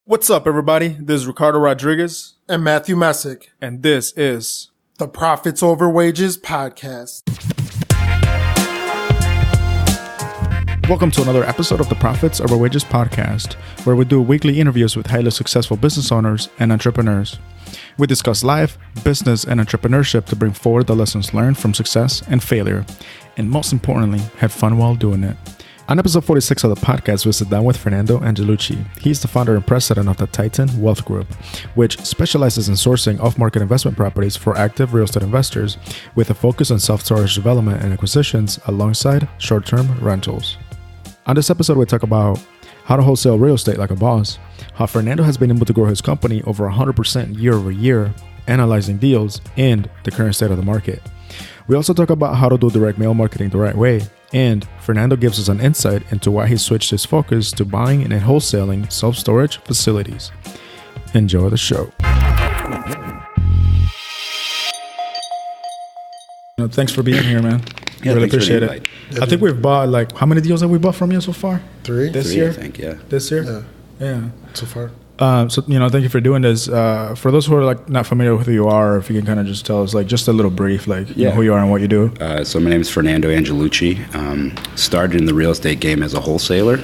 What's up, everybody? This is Ricardo Rodriguez. And Matthew Messick. And this is the Profits Over Wages podcast. Welcome to another episode of the Profits Over Wages podcast, where we do weekly interviews with highly successful business owners and entrepreneurs. We discuss life, business, and entrepreneurship to bring forward the lessons learned from success and failure, and most importantly, have fun while doing it. On episode 46 of the podcast, we sit down with Fernando Angelucci. He's the founder and president of the Titan Wealth Group, which specializes in sourcing off-market investment properties for active real estate investors with a focus on self-storage development and acquisitions alongside short-term rentals. On this episode, we talk about how to wholesale real estate like a boss, how Fernando has been able to grow his company over 100% year over year, analyzing deals, and the current state of the market. We also talk about how to do direct mail marketing the right way, and Fernando gives us an insight into why he switched his focus to buying and wholesaling self-storage facilities. Enjoy the show. Thanks for being here, man. Yeah, really appreciate it. I think we've bought, how many deals have we bought from you so far? Three this year? I think, yeah. This year? Yeah. So far. Thank you for doing this. For those who are not familiar with who you are, if you can kind of just tell us just a little brief, who you are and what you do. So my name is Fernando Angelucci. Started in the real estate game as a wholesaler.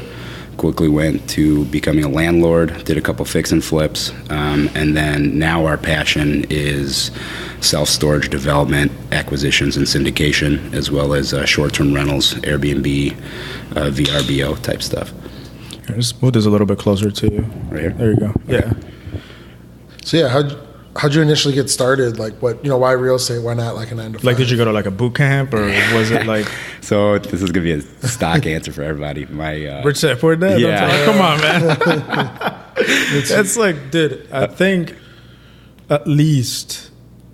Quickly went to becoming a landlord, did a couple fix and flips, and then now our passion is self-storage development, acquisitions and syndication, as well as short-term rentals, Airbnb, VRBO type stuff. Here, just move this a little bit closer to you. Right here? There you go. Okay. Yeah. So how'd you initially get started? Why real estate? Why not a 9 to 5? Did you go to a boot camp, or was it So this is gonna be a stock answer for everybody. My Rich Dad Poor Dad. Yeah. Come on, man. That's dude. I think at least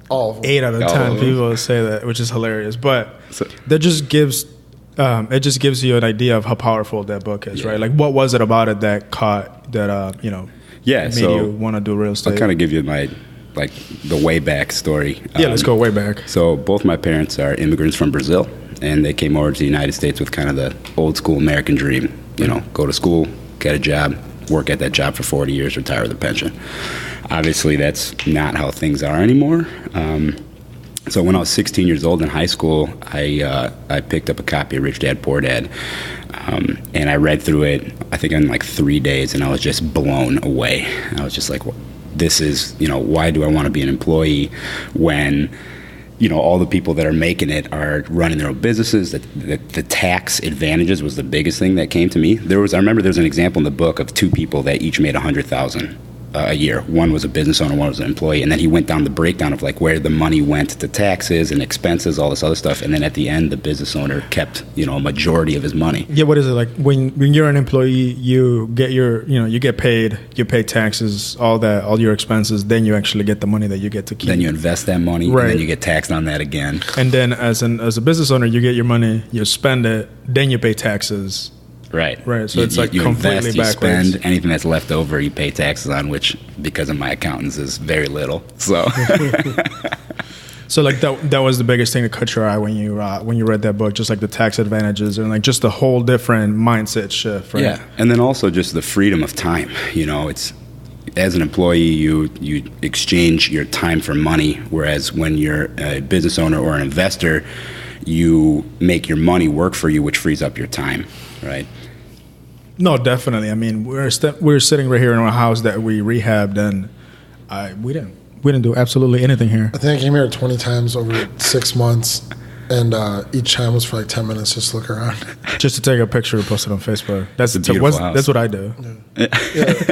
all of them. 8 out of 10 people say that, which is hilarious. But that just gives you an idea of how powerful that book is, right? What was it about it that made you want to do real estate? I'll kind of give you my the way back story. Let's go way back. So both my parents are immigrants from Brazil, and they came over to the United States with kind of the old school American dream. Go to school, get a job, work at that job for 40 years, retire with a pension. Obviously, that's not how things are anymore. So when I was 16 years old in high school, I picked up a copy of Rich Dad Poor Dad, and I read through it, I think in 3 days, and I was just blown away. I was just like, this is, why do I want to be an employee when, all the people that are making it are running their own businesses? The tax advantages was the biggest thing that came to me. I remember there was an example in the book of 2 people that each made $100,000 a year. One was a business owner, one was an employee, and then he went down the breakdown of where the money went to taxes and expenses, all this other stuff, and then at the end the business owner kept a majority of his money. Yeah, what is it when you're an employee? You get you get paid, you pay taxes, all your expenses, then you actually get the money that you get to keep. Then you invest that money, right, and then you get taxed on that again. And then as a business owner, you get your money, you spend it, then you pay taxes. Right. So it's you completely invest, backwards. You spend anything that's left over, you pay taxes on, which because of my accountants is very little. So, so that was the biggest thing that caught your eye when you read that book, just the tax advantages and just the whole different mindset shift. Right? Yeah, and then also just the freedom of time. It's as an employee, you exchange your time for money, whereas when you're a business owner or an investor, you make your money work for you, which frees up your time. Right. No, definitely. I mean, we're sitting right here in our house that we rehabbed, and we didn't do absolutely anything here. I think I came here 20 times over 6 months, and each time was for 10 minutes just to look around. Just to take a picture and post it on Facebook. That's what I do. Yeah.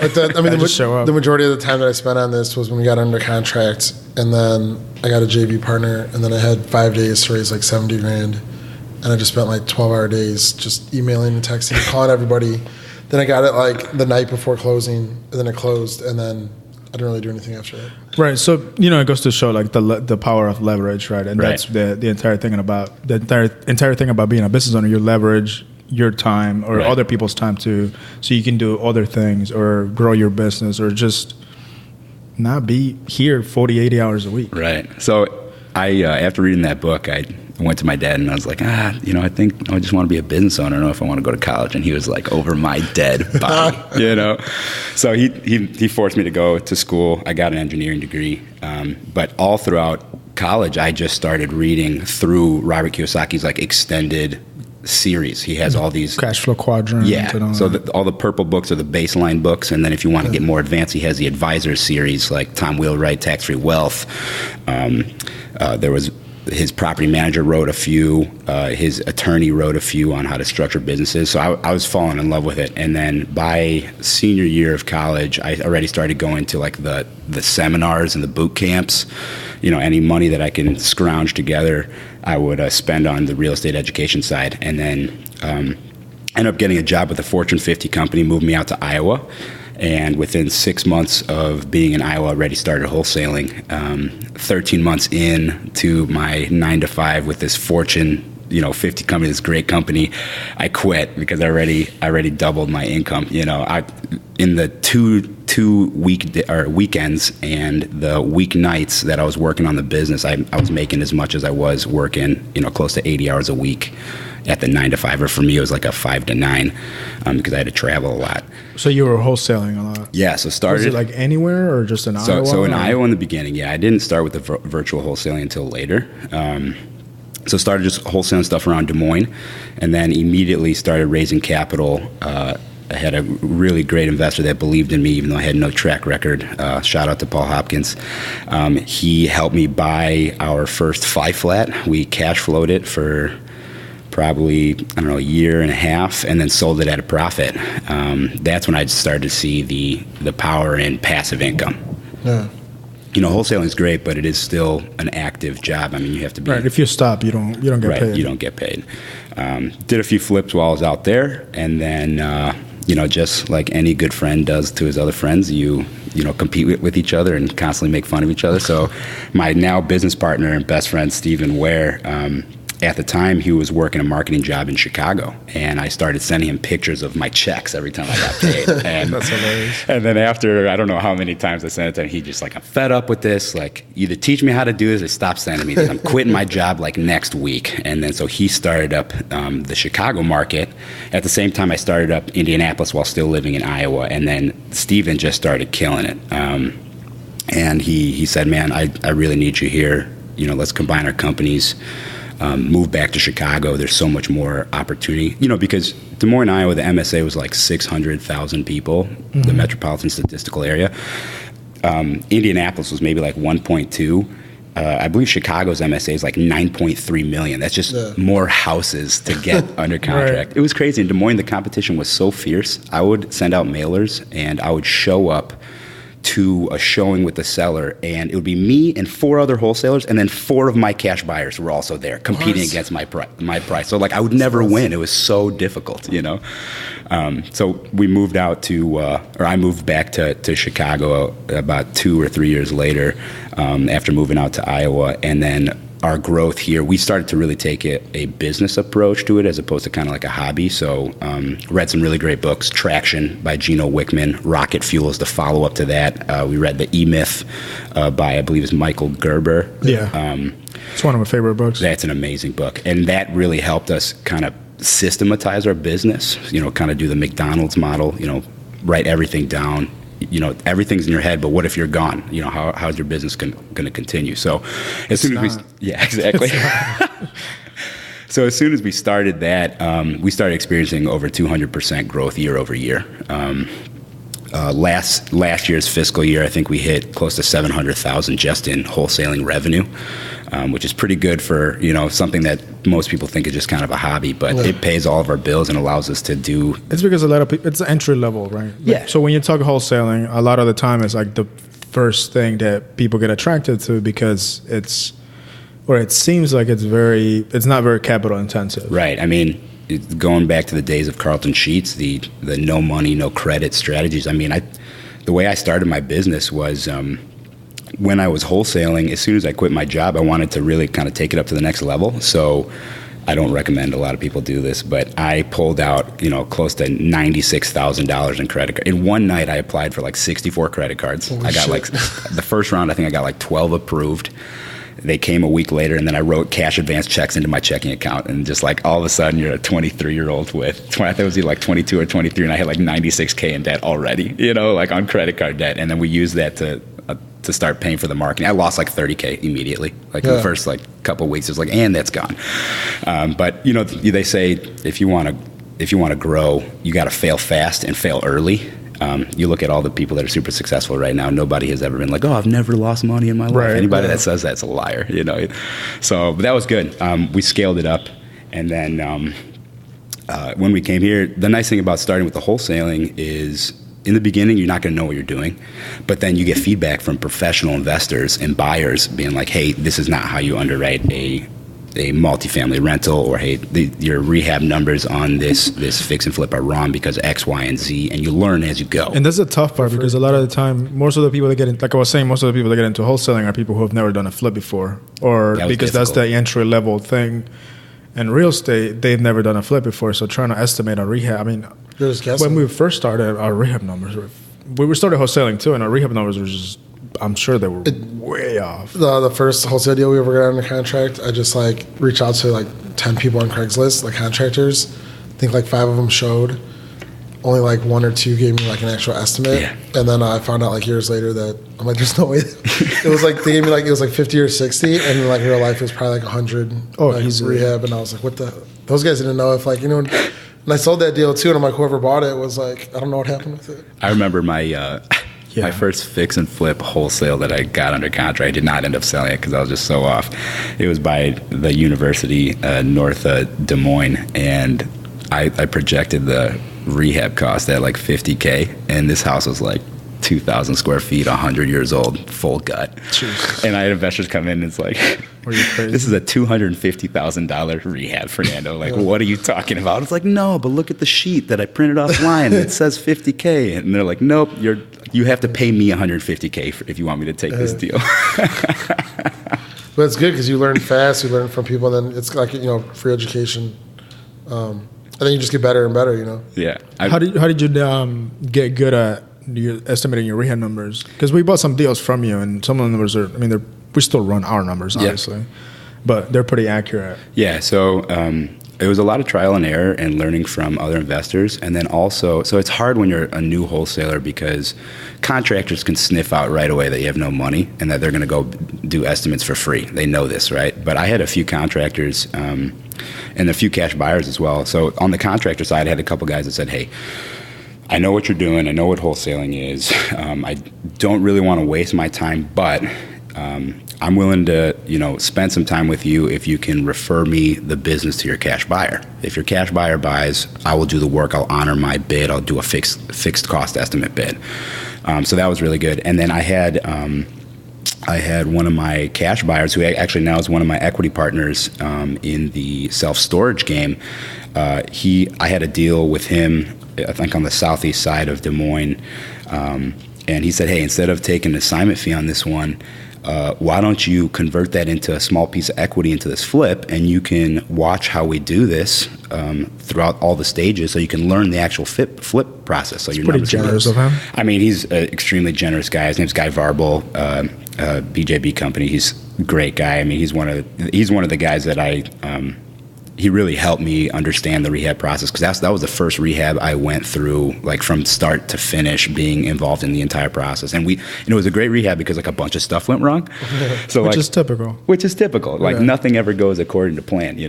But the majority of the time that I spent on this was when we got under contract, and then I got a JV partner, and then I had 5 days to raise $70,000. And I just spent 12-hour days just emailing and texting, calling everybody. Then I got it the night before closing, and then it closed, and then I didn't really do anything after that. Right. So it goes to show the power of leverage, right? And that's the entire thing about being a business owner. You leverage your time or other people's time too, so you can do other things or grow your business or just not be here 40, 80 hours a week. Right. So I after reading that book, I went to my dad and I was like, I think I just want to be a business owner. I don't know if I want to go to college. And he was like, over my dead body, So he forced me to go to school. I got an engineering degree. But all throughout college, I just started reading through Robert Kiyosaki's like extended series. He has all these cash flow quadrant. Yeah. So all the purple books are the baseline books, and then if you want to get more advanced, he has the advisor series like Tom Wheelwright, Tax Free Wealth. There was his property manager wrote a few. His attorney wrote a few on how to structure businesses. So I was falling in love with it. And then by senior year of college, I already started going to like the seminars and the boot camps. Any money that I can scrounge together, I would spend on the real estate education side. And then ended up getting a job with a Fortune 50 company, moved me out to Iowa. And within 6 months of being in Iowa, I already started wholesaling. 13 months in to my 9-to-5 with this Fortune 50 company, this great company, I quit because I already doubled my income. In the two weekends and the weeknights that I was working on the business, I was making as much as I was working, close to 80 hours a week at the 9-to-5. Or for me, it was like a 5 to 9 because I had to travel a lot. So you were wholesaling a lot. Yeah. So started. Was it like anywhere or just in Iowa? So in Iowa in the beginning, yeah. I didn't start with the virtual wholesaling until later. So started just wholesaling stuff around Des Moines, and then immediately started raising capital. I had a really great investor that believed in me, even though I had no track record. Shout out to Paul Hopkins. He helped me buy our first 5-flat. We cash flowed it for probably, a year and a half, and then sold it at a profit. That's when I started to see the power in passive income. Yeah. Wholesaling is great, but it is still an active job. I mean, you have to be right. If you stop, you don't get paid. You don't get paid. Did a few flips while I was out there, and then just like any good friend does to his other friends, you compete with each other and constantly make fun of each other. So, my now business partner and best friend Stephen Ware. At the time, he was working a marketing job in Chicago, and I started sending him pictures of my checks every time I got paid. And, that's hilarious. And then after, I don't know how many times I sent it to him, he just like, I'm fed up with this. Like, either teach me how to do this or stop sending me this. I'm quitting my job like next week. And then so he started up the Chicago market. At the same time, I started up Indianapolis while still living in Iowa. And then Steven just started killing it. And he said, man, I really need you here. Let's combine our companies. Move back to Chicago. There's so much more opportunity, because Des Moines, Iowa, the MSA was like 600,000 people, the metropolitan statistical area. Indianapolis was maybe like 1.2. I believe Chicago's MSA is like 9.3 million. That's just more houses to get under contract. Right. It was crazy. In Des Moines, the competition was so fierce. I would send out mailers and I would show up to a showing with the seller, and it would be me and 4 other wholesalers, and then 4 of my cash buyers were also there competing against my price. So like I would never win. It was so difficult, So we moved out to, or I moved back to Chicago about 2 or 3 years later after moving out to Iowa, and then our growth here, we started to really take a business approach to it as opposed to kind of like a hobby. So read some really great books. Traction by Gino Wickman. Rocket Fuel is the follow-up to that. We read The E-Myth by, I believe it's Michael Gerber. Yeah, it's one of my favorite books. That's an amazing book. And that really helped us kind of systematize our business, kind of do the McDonald's model, write everything down. Everything's in your head, but what if you're gone? How's your business going to continue? So as soon as yeah, exactly. So as soon as we started that, we started experiencing over 200% growth year over year. Last year's fiscal year, I think we hit close to 700,000 just in wholesaling revenue, which is pretty good for something that most people think is just kind of a hobby, but it pays all of our bills and allows us to do. It's because a lot of people, it's entry level, right? Yeah. So when you talk wholesaling, a lot of the time it's like the first thing that people get attracted to because it seems like it's not very capital intensive. Right. I mean, going back to the days of Carlton Sheets, the no money, no credit strategies. I mean, the way I started my business was when I was wholesaling, as soon as I quit my job, I wanted to really kind of take it up to the next level. So I don't recommend a lot of people do this, but I pulled out, close to $96,000 in credit card. In one night, I applied for like 64 credit cards. I got like the first round, I think I got like 12 approved. They came a week later, and then I wrote cash advance checks into my checking account, and just like all of a sudden you're a 23-year-old with, I think it was either like 22 or 23, and I had like $96K in debt already, like on credit card debt. And then we used that to start paying for the marketing. I lost like $30K immediately. Like in the first like couple of weeks, it was like, and that's gone. But they say if you want to grow, you got to fail fast and fail early. You look at all the people that are super successful right now. Nobody has ever been like, "Oh, I've never lost money in my life." Right, Anybody that says that's a liar, So, but that was good. We scaled it up, and then when we came here, the nice thing about starting with the wholesaling is, in the beginning, you're not going to know what you're doing, but then you get feedback from professional investors and buyers being like, "Hey, this is not how you underwrite a multifamily rental," or "Hey, your rehab numbers on this fix and flip are wrong because X, Y, and Z," and you learn as you go. And that's the tough part, because a lot of the time, most of the people that get in, like I was saying, most of the people that get into wholesaling are people who have never done a flip before, or because that's the entry level thing. In real estate, they've never done a flip before, so trying to estimate a rehab. I mean, when we first started, our rehab numbers we started wholesaling too, and our rehab numbers were just, I'm sure they were way off. The first wholesale deal we ever got under contract, I just like reached out to like 10 people on Craigslist, like contractors. I think like 5 of them showed. Only like 1 or 2 gave me like an actual estimate. Yeah. And then I found out like years later that I'm like, there's no way. It was like, they gave me like, it was like 50 or 60, and like real life it was probably like 100. Oh, like, he's rehab. And I was like, what the, those guys didn't know if like, and I sold that deal too, and I'm like, whoever bought it was like, I don't know what happened with it. I remember my first fix and flip wholesale that I got under contract. I did not end up selling it because I was just so off. It was by the university north of Des Moines, and I projected the rehab cost at like $50K, and this house was like 2,000 square feet, 100 years old, full gut. Jeez. And I had investors come in and it's like, this is a $250,000 rehab, Fernando. Like, what are you talking about? It's like, no, but look at the sheet that I printed offline. It says $50K. And they're like, nope, you have to pay me $150K if you want me to take this deal. But it's good because you learn fast, you learn from people, and then it's like, free education. And then you just get better and better, Yeah. How did you get good at estimating your rehab numbers? Because we bought some deals from you, and some of the numbers are, we still run our numbers, obviously, but they're pretty accurate. Yeah, so it was a lot of trial and error and learning from other investors. And then also, so it's hard when you're a new wholesaler because contractors can sniff out right away that you have no money and that they're going to go do estimates for free. They know this, right? But I had a few contractors and a few cash buyers as well. So on the contractor side, I had a couple guys that said, "Hey, I know what you're doing. I know what wholesaling is. I don't really want to waste my time, but I'm willing to, spend some time with you if you can refer me the business to your cash buyer. If your cash buyer buys, I will do the work. I'll honor my bid. I'll do a fixed cost estimate bid." So that was really good. And then I had one of my cash buyers who actually now is one of my equity partners in the self-storage game. I had a deal with him, I think on the southeast side of Des Moines, and he said, "Hey, instead of taking an assignment fee on this one, why don't you convert that into a small piece of equity into this flip, and you can watch how we do this throughout all the stages, so you can learn the actual flip process." So you're pretty generous of him. He's an extremely generous guy. His name's Guy Varble, BJB company. He's a great guy. He's one of the guys that he really helped me understand the rehab process, because that was the first rehab I went through, like from start to finish, being involved in the entire process. And it was a great rehab because like a bunch of stuff went wrong. So which is typical. Like nothing ever goes according to plan,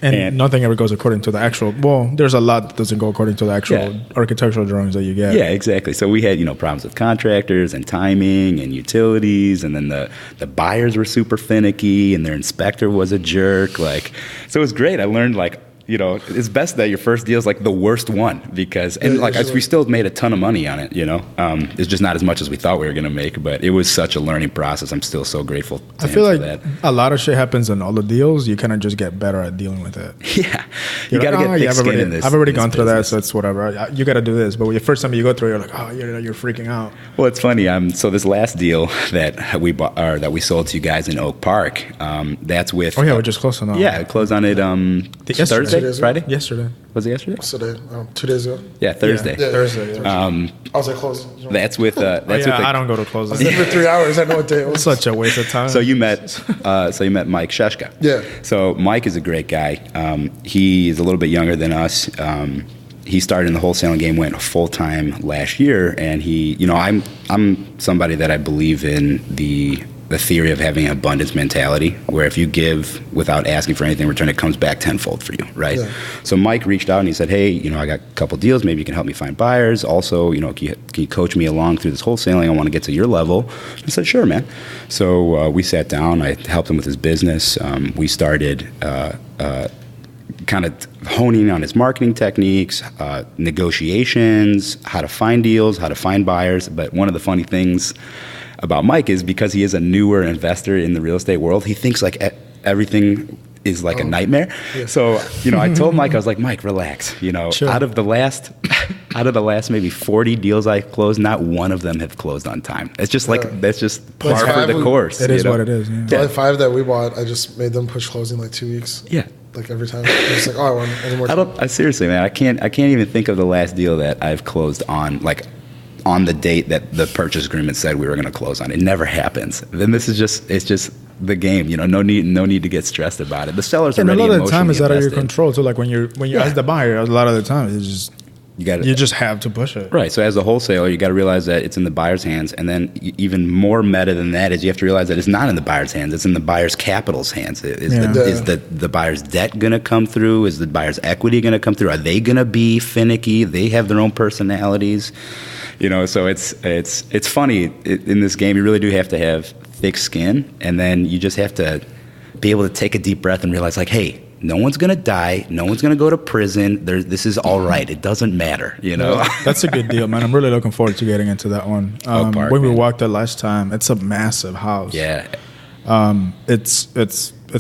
And nothing ever goes according to the actual. Well, there's a lot that doesn't go according to the actual architectural drawings that you get. Yeah, exactly. So we had problems with contractors and timing and utilities, and then the buyers were super finicky, and their inspector was a jerk. So it was great. I learned it's best that your first deal is like the worst one, because we still made a ton of money on it. It's just not as much as we thought we were going to make, but it was such a learning process. I'm still so grateful to him for that. A lot of shit happens in all the deals. You kind of just get better at dealing with it. Yeah, you got to get thick skin in this. I've already gone through that, so it's whatever. You got to do this, but the first time you go through, you're like, you're freaking out. Well, it's funny. So this last deal that we bought, or that we sold to you guys in Oak Park, that's with. We just closed on that. Yeah, closed on it Thursday? Friday? Yesterday. Was it yesterday? Yesterday. 2 days ago. Yeah, Thursday. Yeah, Thursday. I was at close. That's with I don't go to close. I was there for 3 hours. I know what day it was. Such a waste of time. So you met Mike Sheshka. Yeah. So Mike is a great guy. He is a little bit younger than us. He started in the wholesaling game, went full time last year, and he, I'm somebody that I believe in the theory of having an abundance mentality, where if you give without asking for anything in return, it comes back tenfold for you, right? Yeah. So Mike reached out and he said, hey, I got a couple deals, maybe you can help me find buyers. Also, can you coach me along through this wholesaling? I want to get to your level. I said, sure, man. So we sat down, I helped him with his business. We started kind of honing on his marketing techniques, negotiations, how to find deals, how to find buyers. But one of the funny things about Mike is because he is a newer investor in the real estate world, he thinks like everything is like a nightmare. Yeah. So, I told Mike, I was like, Mike, relax. Sure. out of the last maybe 40 deals I closed, not one of them have closed on time. It's just that's just par for the course. It is what it is. Yeah. The 5 that we bought, I just made them push closing like 2 weeks. Yeah. Like every time, it's like, I want any more time. Seriously, man, I can't even think of the last deal that I've closed on the date that the purchase agreement said we were going to close on. It never happens. Then it's just the game. No need to get stressed about it. The sellers are already emotionally invested. And a lot of the time is out of your control. So like when you ask the buyer, a lot of the time it's just you just have to push it. Right. So as a wholesaler, you got to realize that it's in the buyer's hands, and then even more meta than that is you have to realize that it's not in the buyer's hands. It's in the buyer's capital's hands. Is the buyer's debt going to come through? Is the buyer's equity going to come through? Are they going to be finicky? They have their own personalities. So it's funny in this game. You really do have to have thick skin, and then you just have to be able to take a deep breath and realize, like, hey, no one's going to die. No one's going to go to prison. This is all right. It doesn't matter, That's a good deal, man. I'm really looking forward to getting into that one. When we walked the last time, it's a massive house. Yeah. It's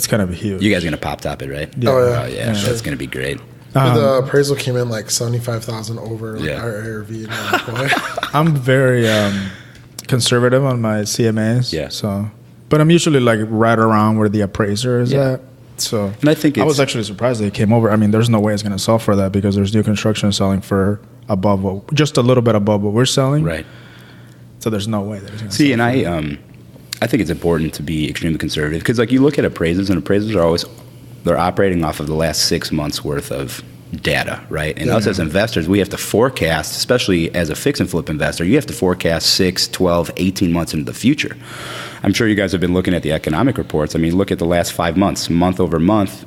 kind of huge. You guys are going to pop top it, right? Yeah. Oh, yeah. Sure. That's going to be great. The appraisal came in like 75,000 over our ARV. I'm very conservative on my CMAs. Yeah. So, but I'm usually like right around where the appraiser is at. So, and I was actually surprised that it came over. I mean, there's no way it's going to sell for that because there's new construction selling for just a little bit above what we're selling. Right. So there's no way that it's going to sell. And I think it's important to be extremely conservative because like you look at appraisers, and appraisers are always they're operating off of the last 6 months worth of data, right? And us as investors, we have to forecast, especially as a fix and flip investor, you have to forecast 6, 12, 18 months into the future. I'm sure you guys have been looking at the economic reports. I mean, look at the last 5 months, month over month,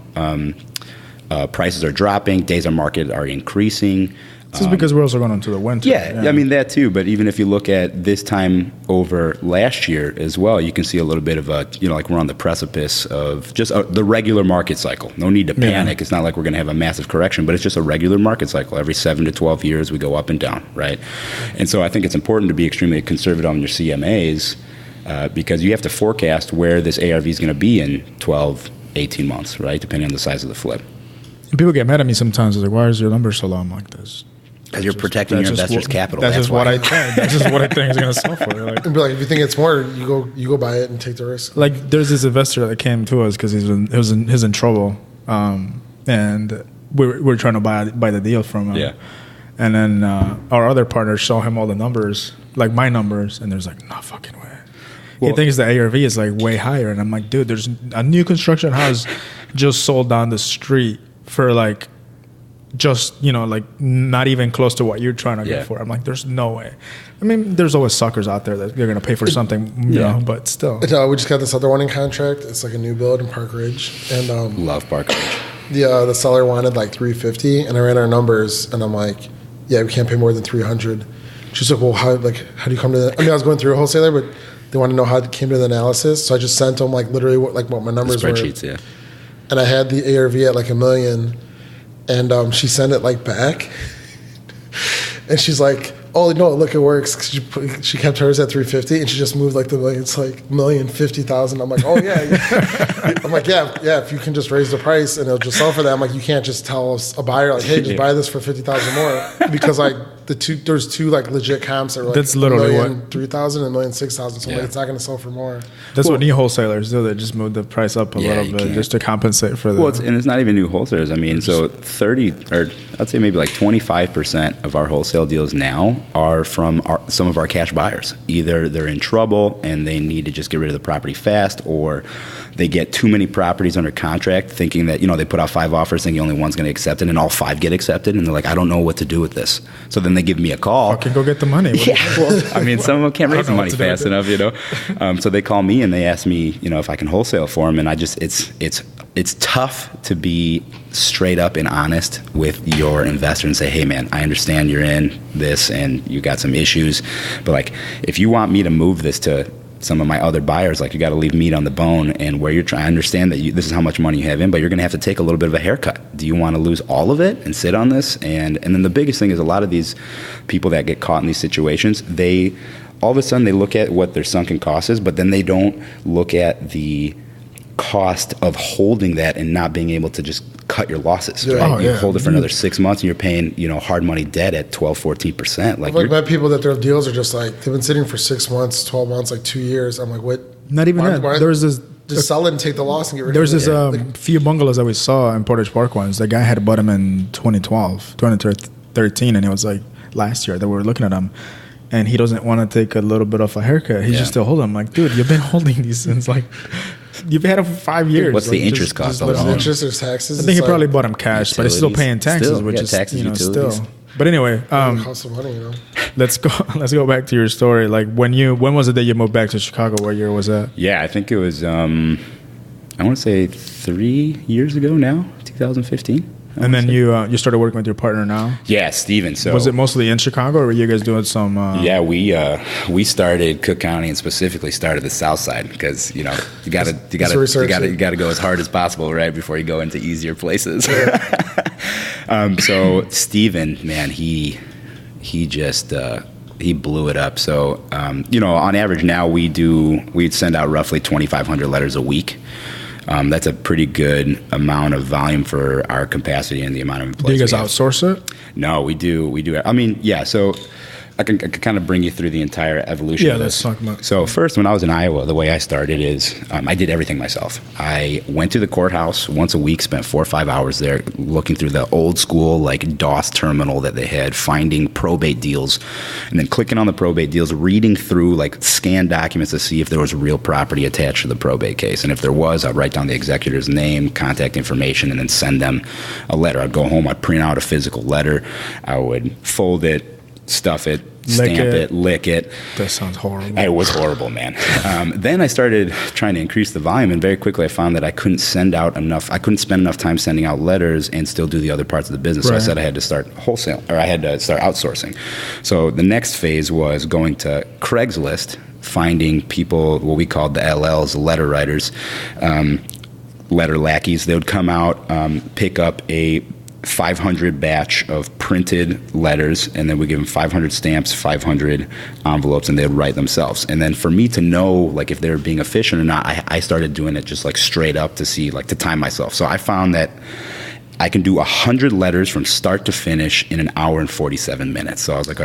prices are dropping, days on market are increasing. This is because we're also going into the winter. Yeah, I mean, that too. But even if you look at this time over last year as well, you can see a little bit of like we're on the precipice of just the regular market cycle. No need to panic. It's not like we're going to have a massive correction, but it's just a regular market cycle. Every 7 to 12 years, we go up and down, right? And so I think it's important to be extremely conservative on your CMAs because you have to forecast where this ARV is going to be in 12, 18 months, right? Depending on the size of the flip. And people get mad at me sometimes. They're like, why is your number so low? I'm like this. Because you're protecting your investors' capital. That's just what I think. That's just what I think is going to sell for. Like, and be like, if you think it's more, you go buy it and take the risk. Like, there's this investor that came to us because he's in trouble, and we're trying to buy the deal from him. Yeah. And then our other partners show him all the numbers, like my numbers, and there's like, no fucking way. Well, he thinks the ARV is like way higher, and I'm like, dude, there's a new construction house just sold down the street for like. Just, like not even close to what you're trying to get for. I'm like, there's no way. I mean, there's always suckers out there that they're going to pay for something, you know, but still. We just got this other one in contract. It's like a new build in Park Ridge. And love Park Ridge. The seller wanted like $350, and I ran our numbers, and I'm like, yeah, we can't pay more than $300. She's like, well, how do you come to that? I mean, I was going through a wholesaler, but they want to know how it came to the analysis. So I just sent them like literally what my numbers were. Spreadsheets, yeah. And I had the ARV at like $1 million. And she sent it like back, and she's like, "Oh no, look, it works." She kept hers at $350, and she just moved like the million. It's like $1,050,000. I'm like, "Oh yeah." I'm like, "Yeah. If you can just raise the price and it'll just sell for that." I'm like, "You can't just tell a buyer like, hey, just buy this for $50,000 more," because there's two like legit comps that were like that's literally $1,300,000 and $1,600,000. So like it's not going to sell for more. That's what new wholesalers do. They just move the price up a little bit just to compensate for that. Well, and it's not even new wholesalers. I mean, so 30 or I'd say maybe like 25% of our wholesale deals now are from some of our cash buyers. Either they're in trouble and they need to just get rid of the property fast, or they get too many properties under contract thinking that, they put out 5 offers thinking only one's going to accept it, and all 5 get accepted, and they're like, I don't know what to do with this. So then they give me a call. I can go get the money. Yeah. Well, I mean, some of them can't raise the money fast enough, So they call me and they ask me, if I can wholesale for them, and it's tough to be straight up and honest with your investor and say, hey man, I understand you're in this and you got some issues, but like if you want me to move this to some of my other buyers, like you got to leave meat on the bone, and where you're trying, I understand that this is how much money you have in, but you're going to have to take a little bit of a haircut. Do you want to lose all of it and sit on this? And then the biggest thing is a lot of these people that get caught in these situations, they all of a sudden they look at what their sunken cost is, but then they don't look at the cost of holding that and not being able to just cut your losses. Yeah. Right? Oh, you hold it for another 6 months and you're paying, hard money debt at 12-14%. Like met people that their deals are just like they've been sitting for 6 months, 12 months, like 2 years. I'm like, what? Not even that. There's this. Just sell it and take the loss and get rid There's of it. There's this few bungalows that we saw in Portage Park once. The guy had bought them in 2013, and it was like last year that we were looking at them. And he doesn't want to take a little bit of a haircut. He's just still holding them. I'm like, dude, you've been holding these since like you've had them for 5 years. What's the interest cost? There's interest, there's taxes. I think he probably bought them cash, but he's still paying taxes, which is taxes, still. But anyway, cost of money, Let's go back to your story. Like when was it that you moved back to Chicago? What year was that? Yeah, I think it was I want to say 3 years ago now, 2015. And then you started working with your partner now? Yeah, Steven. So was it mostly in Chicago, or were you guys doing some? Yeah, we started Cook County and specifically started the South Side because you gotta go as hard as possible, right, before you go into easier places. So Steven, man, he just he blew it up. So on average now we'd send out roughly 2,500 letters a week. That's a pretty good amount of volume for our capacity and the amount of employees. Do you guys outsource it? No, we do. I mean, yeah. So I can kind of bring you through the entire evolution of this. Let's talk about it. So first, when I was in Iowa, the way I started is I did everything myself. I went to the courthouse once a week, spent 4 or 5 hours there looking through the old school like DOS terminal that they had, finding probate deals, and then clicking on the probate deals, reading through like scanned documents to see if there was real property attached to the probate case. And if there was, I'd write down the executor's name, contact information, and then send them a letter. I'd go home, I'd print out a physical letter, I would fold it, stuff it, stamp it, lick it. That sounds horrible. It was horrible, man. Then I started trying to increase the volume, and very quickly I found that I couldn't spend enough time sending out letters and still do the other parts of the business. Right. So I said I had to start wholesale, or I had to start outsourcing. So the next phase was going to Craigslist, finding people, what we called the LLs, letter writers, letter lackeys. They would come out, pick up a 500 batch of printed letters, and then we give them 500 stamps, 500 envelopes, and they'd write themselves. And then for me to know like if they were being efficient or not, I started doing it just like straight up to see, like to time myself. So I found that I can do 100 letters from start to finish in an hour and 47 minutes. So I was like,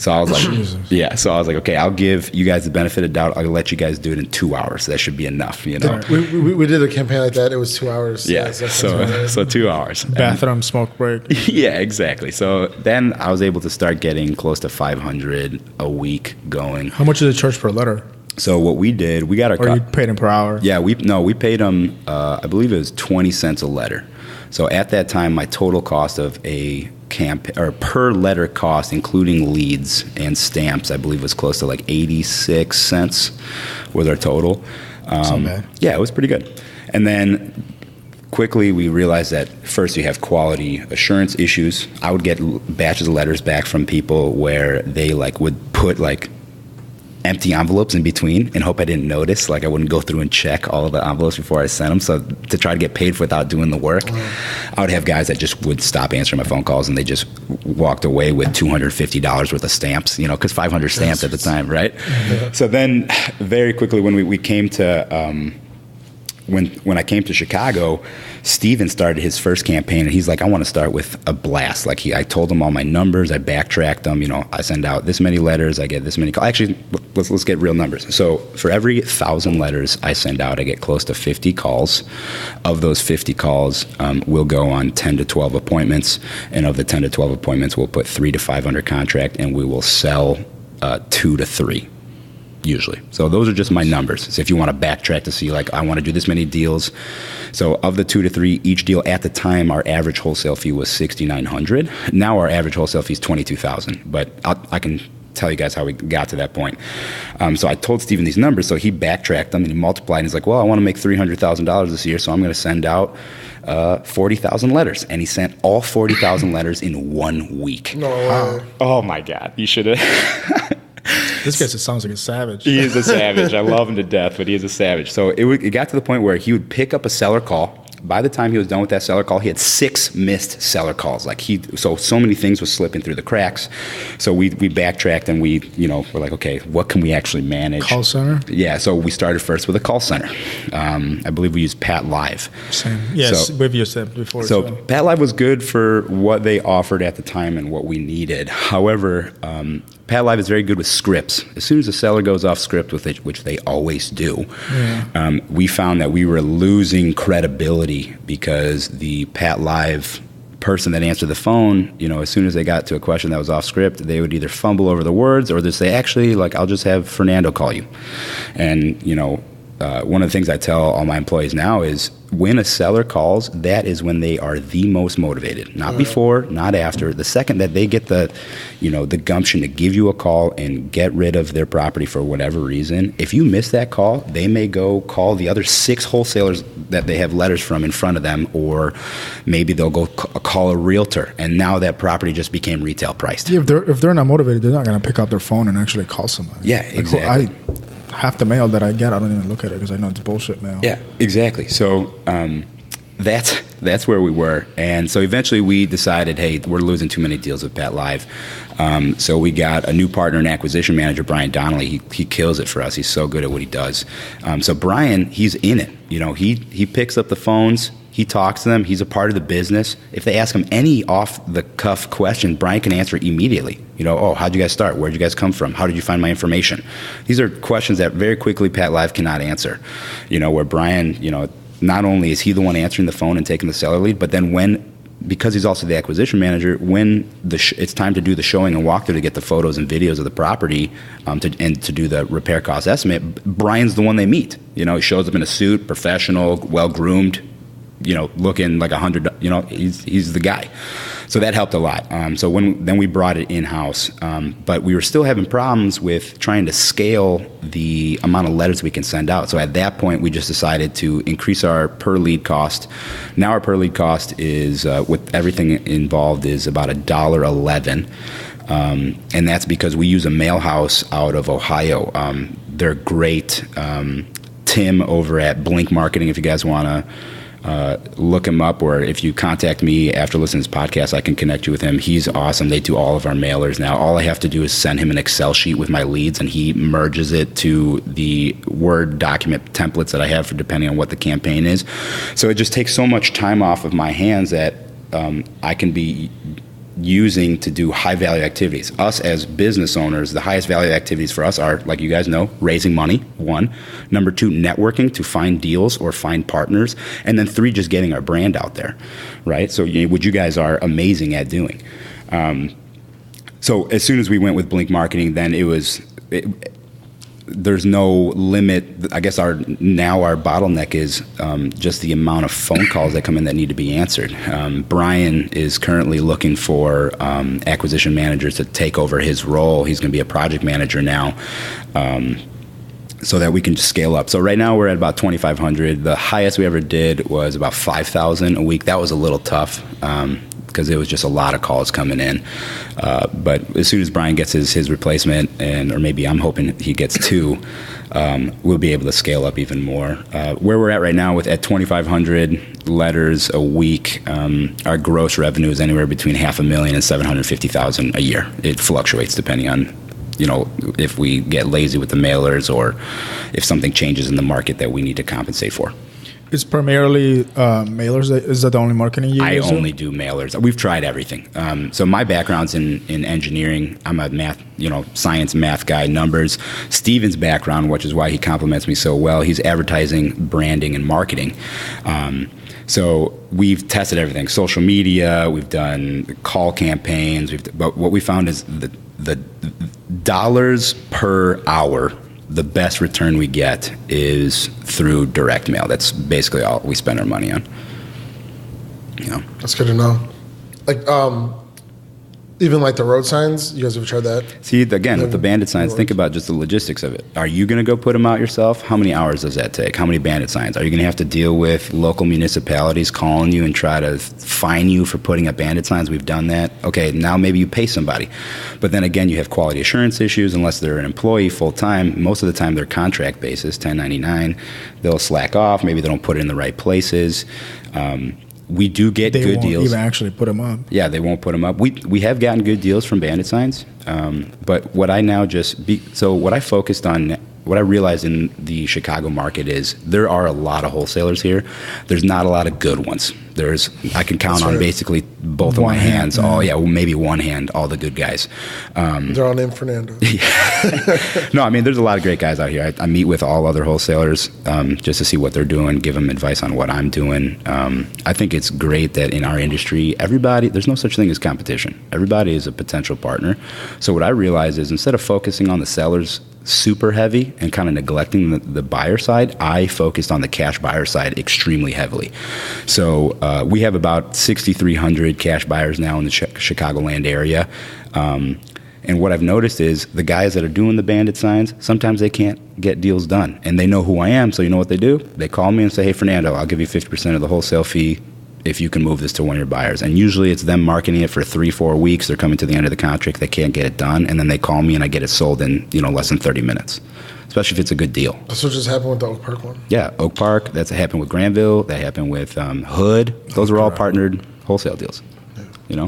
So I was like, okay, I'll give you guys the benefit of doubt. I'll let you guys do it in 2 hours. That should be enough, We did a campaign like that. It was 2 hours. Yeah, so 2 hours. Bathroom smoke break. Yeah, exactly. So then I was able to start getting close to 500 a week going. How much did it charge per letter? So what we did, we got our... Or you paid them per hour? Yeah, we paid them, I believe it was 20 cents a letter. So at that time, my total cost of a per letter cost, including leads and stamps, I believe was close to like 86 cents was our total. Not bad. Yeah, it was pretty good. And then quickly we realized that first you have quality assurance issues. I would get batches of letters back from people where they like would put like empty envelopes in between and hope I didn't notice. Like I wouldn't go through and check all of the envelopes before I sent them. So to try to get paid for without doing the work, I would have guys that just would stop answering my phone calls and they just walked away with $250 worth of stamps, because 500 stamps at the time, right? Yeah. So then very quickly when we came to when I came to Chicago, Steven started his first campaign, and he's like, I want to start with a blast. Like I told him all my numbers, I backtracked them. I send out this many letters, I get this many calls. Actually, let's get real numbers. So for every 1,000 letters I send out, I get close to 50 calls. Of those 50 calls, we'll go on 10 to 12 appointments, and of the 10 to 12 appointments, we'll put 3 to 5 under contract, and we will sell 2 to 3. Usually. So those are just my numbers. So if you want to backtrack to see, like, I want to do this many deals. So of the 2 to 3, each deal at the time, our average wholesale fee was $6,900. Now our average wholesale fee is $22,000. But I can tell you guys how we got to that point. So I told Steven these numbers. So he backtracked them and he multiplied. And he's like, well, I want to make $300,000 this year, so I'm going to send out 40,000 letters. And he sent all 40,000 letters in 1 week. No way. Oh my God. You should have. This guy just sounds like a savage. He is a savage. I love him to death, but he is a savage. So it got to the point where he would pick up a seller call. By the time he was done with that seller call, he had 6 missed seller calls. Like so many things was slipping through the cracks. So we backtracked and we're like, okay, what can we actually manage? Call center? Yeah. So we started first with a call center. I believe we used Pat Live. Same. Yes, we've used that before. So Pat Live was good for what they offered at the time and what we needed. However, Pat Live is very good with scripts. As soon as the seller goes off script, which they always do, we found that we were losing credibility because the Pat Live person that answered the phone, as soon as they got to a question that was off script, they would either fumble over the words or they'd say, actually, like, I'll just have Fernando call you. And, one of the things I tell all my employees now is when a seller calls, that is when they are the most motivated. Not before, not after. The second that they get the gumption to give you a call and get rid of their property for whatever reason, if you miss that call, they may go call the other 6 wholesalers that they have letters from in front of them, or maybe they'll go call a realtor, and now that property just became retail priced. Yeah, if they're not motivated, they're not going to pick up their phone and actually call somebody. Yeah, exactly. Half the mail that I get, I don't even look at it because I know it's bullshit mail. Yeah, exactly. So that's where we were. And so eventually we decided, hey, we're losing too many deals with Pat Live. So we got a new partner and acquisition manager, Brian Donnelly. He kills it for us. He's so good at what he does. So Brian, he's in it. He picks up the phones. He talks to them. He's a part of the business. If they ask him any off-the-cuff question, Brian can answer immediately. How'd you guys start? Where'd you guys come from? How did you find my information? These are questions that very quickly Pat Live cannot answer. Where Brian, not only is he the one answering the phone and taking the seller lead, but then because he's also the acquisition manager, when it's time to do the showing and walkthrough to get the photos and videos of the property and to do the repair cost estimate, Brian's the one they meet. He shows up in a suit, professional, well-groomed, looking like 100, he's the guy. So that helped a lot. So then we brought it in-house, but we were still having problems with trying to scale the amount of letters we can send out. So at that point, we just decided to increase our per lead cost. Now our per lead cost is, with everything involved, is about $1.11. And that's because we use a mail house out of Ohio. They're great. Tim over at Blink Marketing, if you guys want to look him up, or if you contact me after listening to this podcast, I can connect you with him. He's awesome. They do all of our mailers now. All I have to do is send him an Excel sheet with my leads, and he merges it to the Word document templates that I have for depending on what the campaign is. So it just takes so much time off of my hands that I can be using to do high value activities. Us as business owners, the highest value activities for us are, like you guys know, raising money, 1. Number 2, networking to find deals or find partners. And then 3, just getting our brand out there, right? So what you guys are amazing at doing. So as soon as we went with Blink Marketing, then there's no limit. I guess our bottleneck is just the amount of phone calls that come in that need to be answered. Brian is currently looking for acquisition managers to take over his role. He's going to be a project manager now, so that we can just scale up. So right now we're at about 2,500. The highest we ever did was about 5,000 a week. That was a little tough, because it was just a lot of calls coming in. But as soon as Brian gets his replacement, or maybe I'm hoping he gets 2, we'll be able to scale up even more. Where we're at right now at 2,500 letters a week, our gross revenue is anywhere between $500,000 and $750,000 a year. It fluctuates depending on, if we get lazy with the mailers or if something changes in the market that we need to compensate for. It's primarily mailers. Is that the only marketing you use? I only do mailers. We've tried everything. So my background's in engineering. I'm a science math guy, numbers. Steven's background, which is why he compliments me so well, he's advertising, branding, and marketing. So we've tested everything. Social media, we've done call campaigns. But what we found is the dollars per hour, the best return we get is through direct mail. That's basically all we spend our money on. That's good to know. Like, even like the road signs, you guys have tried that? See, again, with the bandit signs, think about just the logistics of it. Are you going to go put them out yourself? How many hours does that take? How many bandit signs? Are you going to have to deal with local municipalities calling you and try to fine you for putting up bandit signs? We've done that. Okay, now maybe you pay somebody. But then again, you have quality assurance issues unless they're an employee full-time. Most of the time, they're contract basis, 1099. They'll slack off. Maybe they don't put it in the right places. We do get good deals. They won't even actually put them up. Yeah, they won't put them up. We have gotten good deals from bandit signs, but what I focused on, what I realized in the Chicago market is there are a lot of wholesalers here. There's not a lot of good ones. I can count on basically both of my hands. Yeah. Maybe one hand, all the good guys. They're all named Fernando. No, I mean, there's a lot of great guys out here. I meet with all other wholesalers just to see what they're doing, give them advice on what I'm doing. I think it's great that in our industry, there's no such thing as competition. Everybody is a potential partner. So what I realize is instead of focusing on the sellers super heavy and kind of neglecting the buyer side, I focused on the cash buyer side extremely heavily. So we have about 6,300 cash buyers now in the Chicagoland area. And what I've noticed is the guys that are doing the bandit signs, sometimes they can't get deals done. And they know who I am, so you know what they do? They call me and say, hey, Fernando, I'll give you 50% of the wholesale fee if you can move this to one of your buyers. And usually it's them marketing it for 3-4 weeks. They're coming to the end of the contract. They can't get it done. And then they call me and I get it sold in less than 30 minutes, especially if it's a good deal. That's what just happened with the Oak Park one? Yeah, Oak Park. That's happened with Granville. That happened with Hood. Those are all partnered wholesale deals. Yeah.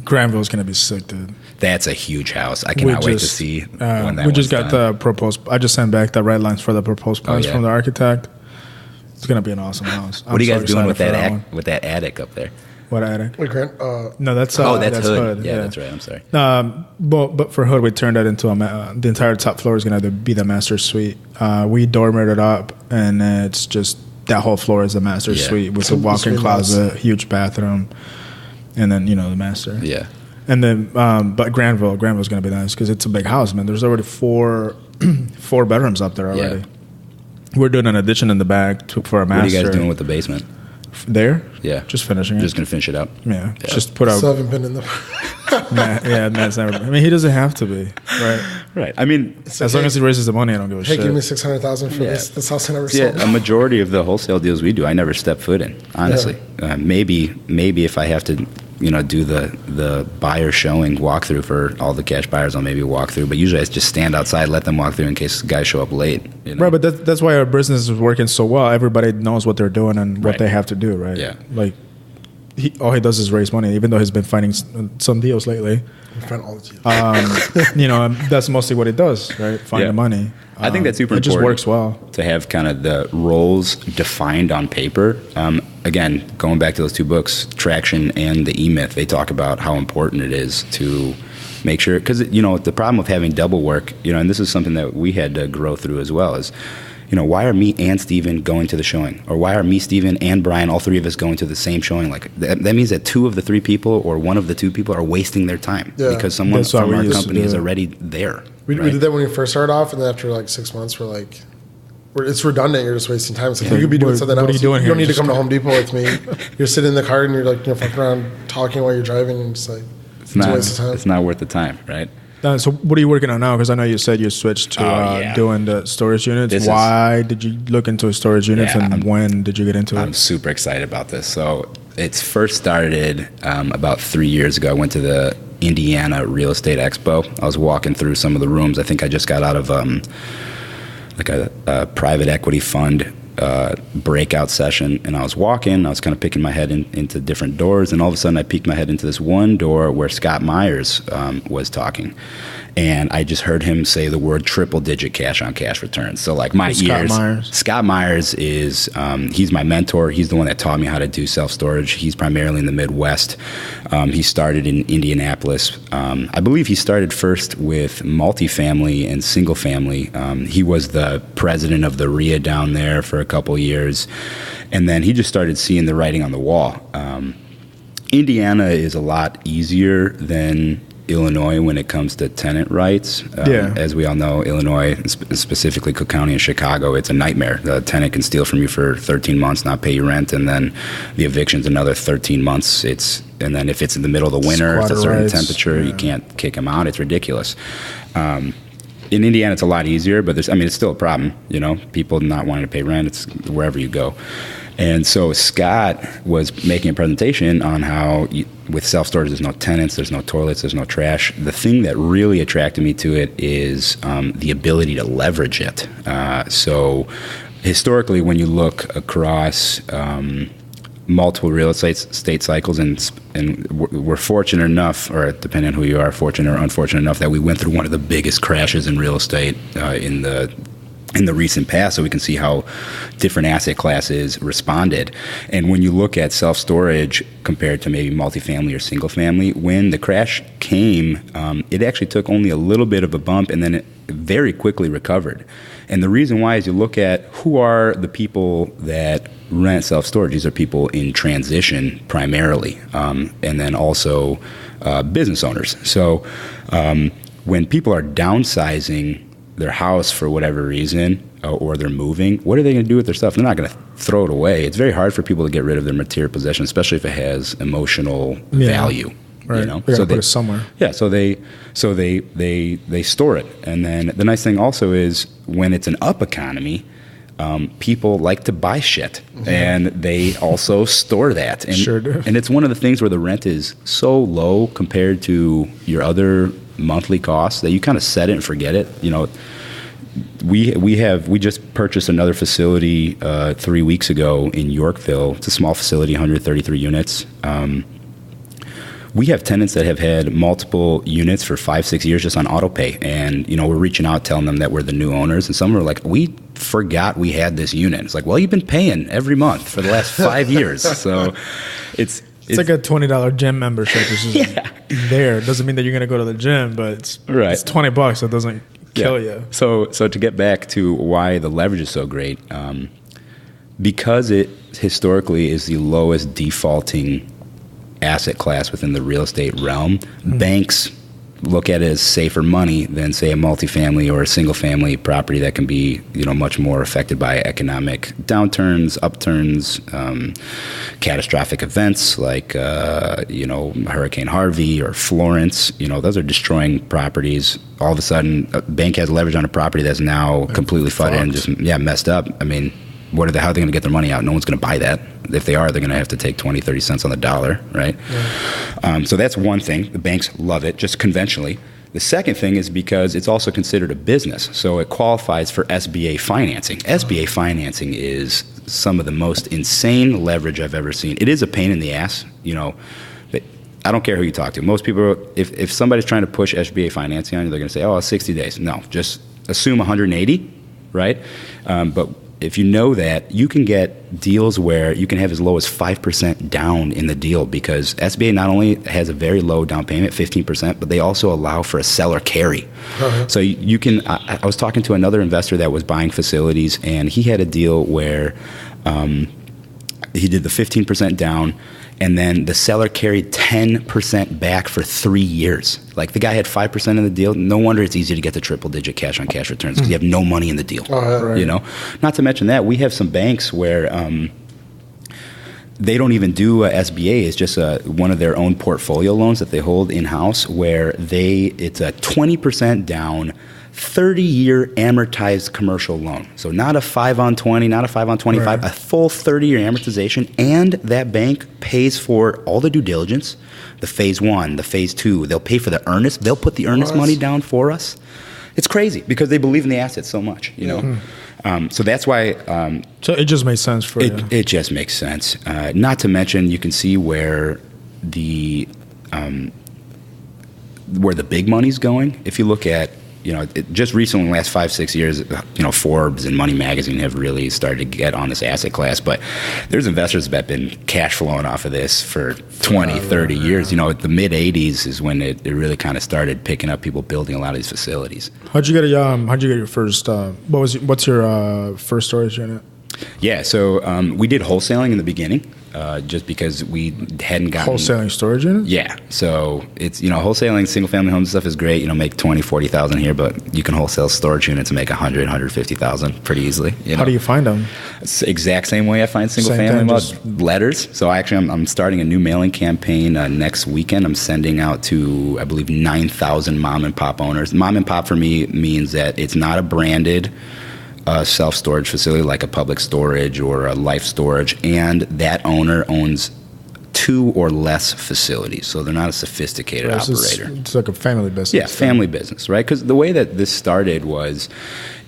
Granville's going to be sick, dude. That's a huge house. I cannot wait to see when that we just got done. the proposed. I just sent back the red lines for the proposed plans from the architect. It's going to be an awesome house. What are you guys doing with that attic up there? What attic? Wait, Grant? No, that's that's Hood. Yeah, that's right. I'm sorry. But for Hood, we turned that into the entire top floor is going to be the master suite. We dormered it up, and it's just that whole floor is the master suite with a walk-in closet, huge bathroom, and then the master. Yeah. And then, but Granville's going to be nice because it's a big house, man. There's already four bedrooms up there already. Yeah. We're doing an addition in the back for a master. What are you guys doing with the basement? There? Yeah. Just finishing it. Just going to finish it up? Yeah. Just put out. Still haven't been in the... Matt's never... I mean, he doesn't have to be, right? Right. I mean... As long as he raises the money, I don't give a shit. Hey, give me $600,000 for this house I never sold. Yeah, a majority of the wholesale deals we do, I never step foot in, honestly. Yeah. Maybe if I have to... do the buyer showing walkthrough for all the cash buyers, I'll maybe walk through. But usually I just stand outside, let them walk through in case guys show up late. Right, but that's why our business is working so well. Everybody knows what they're doing and what they have to do, right? Yeah. Like, all he does is raise money, even though he's been finding some deals lately. We find all the deals. That's mostly what he does, right? Find the money. I think that's super important. It just works well. To have kind of the roles defined on paper. Again, going back to those two books, Traction and The E-Myth, they talk about how important it is to make sure, because, the problem with having double work, and this is something that we had to grow through as well, is, why are me and Steven going to the showing? Or why are me, Steven, and Brian, all three of us going to the same showing? Like, that means that two of the three people or one of the two people are wasting their time because someone from our company is already there. We did that when we first started off, and then after like 6 months, we're like, it's redundant. You're just wasting time. It's like, you could be doing something else. What are you doing here? You don't need to come to Home Depot with me. You're sitting in the car and you're like, fucking around talking while you're driving, and it's like, it's a waste of time. It's not worth the time, right? So what are you working on now? Because I know you said you switched to doing the storage units. Why did you look into storage units, and when did you get into it? I'm super excited about this. So it's first started about 3 years ago. I went to the Indiana Real Estate Expo. I was walking through some of the rooms. I think I just got out of like a private equity fund breakout session, and I was walking. I was kind of picking my head into different doors, and all of a sudden I peeked my head into this one door where Scott Myers was talking. And I just heard him say the word triple-digit cash-on-cash returns. So like my ears. Scott Myers is he's my mentor. He's the one that taught me how to do self-storage. He's primarily in the Midwest. He started in Indianapolis. I believe he started first with multifamily and single-family. He was the president of the RIA down there for a couple years. And then he just started seeing the writing on the wall. Indiana is a lot easier than Illinois when it comes to tenant rights. As we all know, Illinois, specifically Cook County and Chicago, it's a nightmare. The tenant can steal from you for 13 months, not pay you rent, and then the eviction's another 13 months. And then if it's in the middle of the winter, it's a certain temperature, you can't kick them out. It's ridiculous. In Indiana, it's a lot easier, but it's still a problem. People not wanting to pay rent. It's wherever you go. And so Scott was making a presentation on how with self-storage, there's no tenants, there's no toilets, there's no trash. The thing that really attracted me to it is the ability to leverage it. So historically, when you look across multiple real estate cycles, and we're fortunate enough, or depending on who you are, fortunate or unfortunate enough, that we went through one of the biggest crashes in real estate in the recent past, so we can see how different asset classes responded. And when you look at self-storage compared to maybe multifamily or single family, when the crash came, it actually took only a little bit of a bump, and then it very quickly recovered. And the reason why is you look at who are the people that rent self-storage. These are people in transition primarily, and then also business owners. So when people are downsizing their house for whatever reason, or they're moving, what are they going to do with their stuff? They're not going to throw it away. It's very hard for people to get rid of their material possession, especially if it has emotional value. Right. So they put it somewhere. Yeah. So they store it, and then the nice thing also is when it's an up economy, people like to buy shit, and they also store that. And, sure do. And it's one of the things where the rent is so low compared to your other monthly costs that you kind of set it and forget it. We just purchased another facility 3 weeks ago in Yorkville. It's a small facility, 133 units. We have tenants that have had multiple units for 5-6 years just on auto pay, and we're reaching out telling them that we're the new owners, and some are like, we forgot we had this unit. It's like, well, you've been paying every month for the last 5 years. So it's like a $20 gym membership. It's just there. It doesn't mean that you're going to go to the gym, but it's $20. So it doesn't kill you. So to get back to why the leverage is so great, because it historically is the lowest defaulting asset class within the real estate realm, banks look at it as safer money than, say, a multifamily or a single-family property that can be, much more affected by economic downturns, upturns, catastrophic events like, Hurricane Harvey or Florence. Those are destroying properties. All of a sudden, a bank has leverage on a property that's now completely flooded and just messed up. I mean, how are they going to get their money out? No one's going to buy that. If they are, they're going to have to take 20, 30 cents on the dollar, right? Yeah. So that's one thing. The banks love it, just conventionally. The second thing is because it's also considered a business, so it qualifies for SBA financing. SBA financing is some of the most insane leverage I've ever seen. It is a pain in the ass, I don't care who you talk to. Most people, if somebody's trying to push SBA financing on you, they're going to say, 60 days. No, just assume 180, right? But if you know that, you can get deals where you can have as low as 5% down in the deal, because SBA not only has a very low down payment, 15%, but they also allow for a seller carry. So you can, I was talking to another investor that was buying facilities, and he had a deal where he did the 15% down, and then the seller carried 10% back for 3 years. Like, the guy had 5% in the deal. No wonder it's easy to get the triple-digit cash-on-cash returns, because you have no money in the deal. Right. Not to mention that we have some banks where they don't even do a SBA. It's just one of their own portfolio loans that they hold in-house, where it's a 20% down, 30-year amortized commercial loan. So not a 5-on-20, not a 5-on-25, a full 30-year amortization, and that bank pays for all the due diligence, the phase 1, the phase 2. They'll pay for the earnest. They'll put the earnest money down for us. It's crazy because they believe in the asset so much, So that's why. So it just makes sense for you. It just makes sense. Not to mention, you can see where the where the big money's going. If you look at, just recently, in the last 5-6 years, Forbes and Money Magazine have really started to get on this asset class. But there's investors that have been cash flowing off of this for 20, 30 years. The mid 80s is when it really kind of started picking up, people building a lot of these facilities. How'd you get your first? What's your first storage unit? Yeah, so we did wholesaling in the beginning, just because we hadn't gotten... Wholesaling storage units? Yeah, so it's, wholesaling single-family homes and stuff is great, make 20, 40,000 here, but you can wholesale storage units and make 100, 150,000 pretty easily. How do you find them? It's the exact same way I find single-family letters. So actually, I'm starting a new mailing campaign next weekend. I'm sending out to, I believe, 9,000 mom-and-pop owners. Mom-and-pop for me means that it's not a branded self-storage facility like a Public Storage or a Life Storage, and that owner owns 2 or less facilities, so they're not a sophisticated operator. It's like a family business. Yeah, family business, right? Because the way that this started was,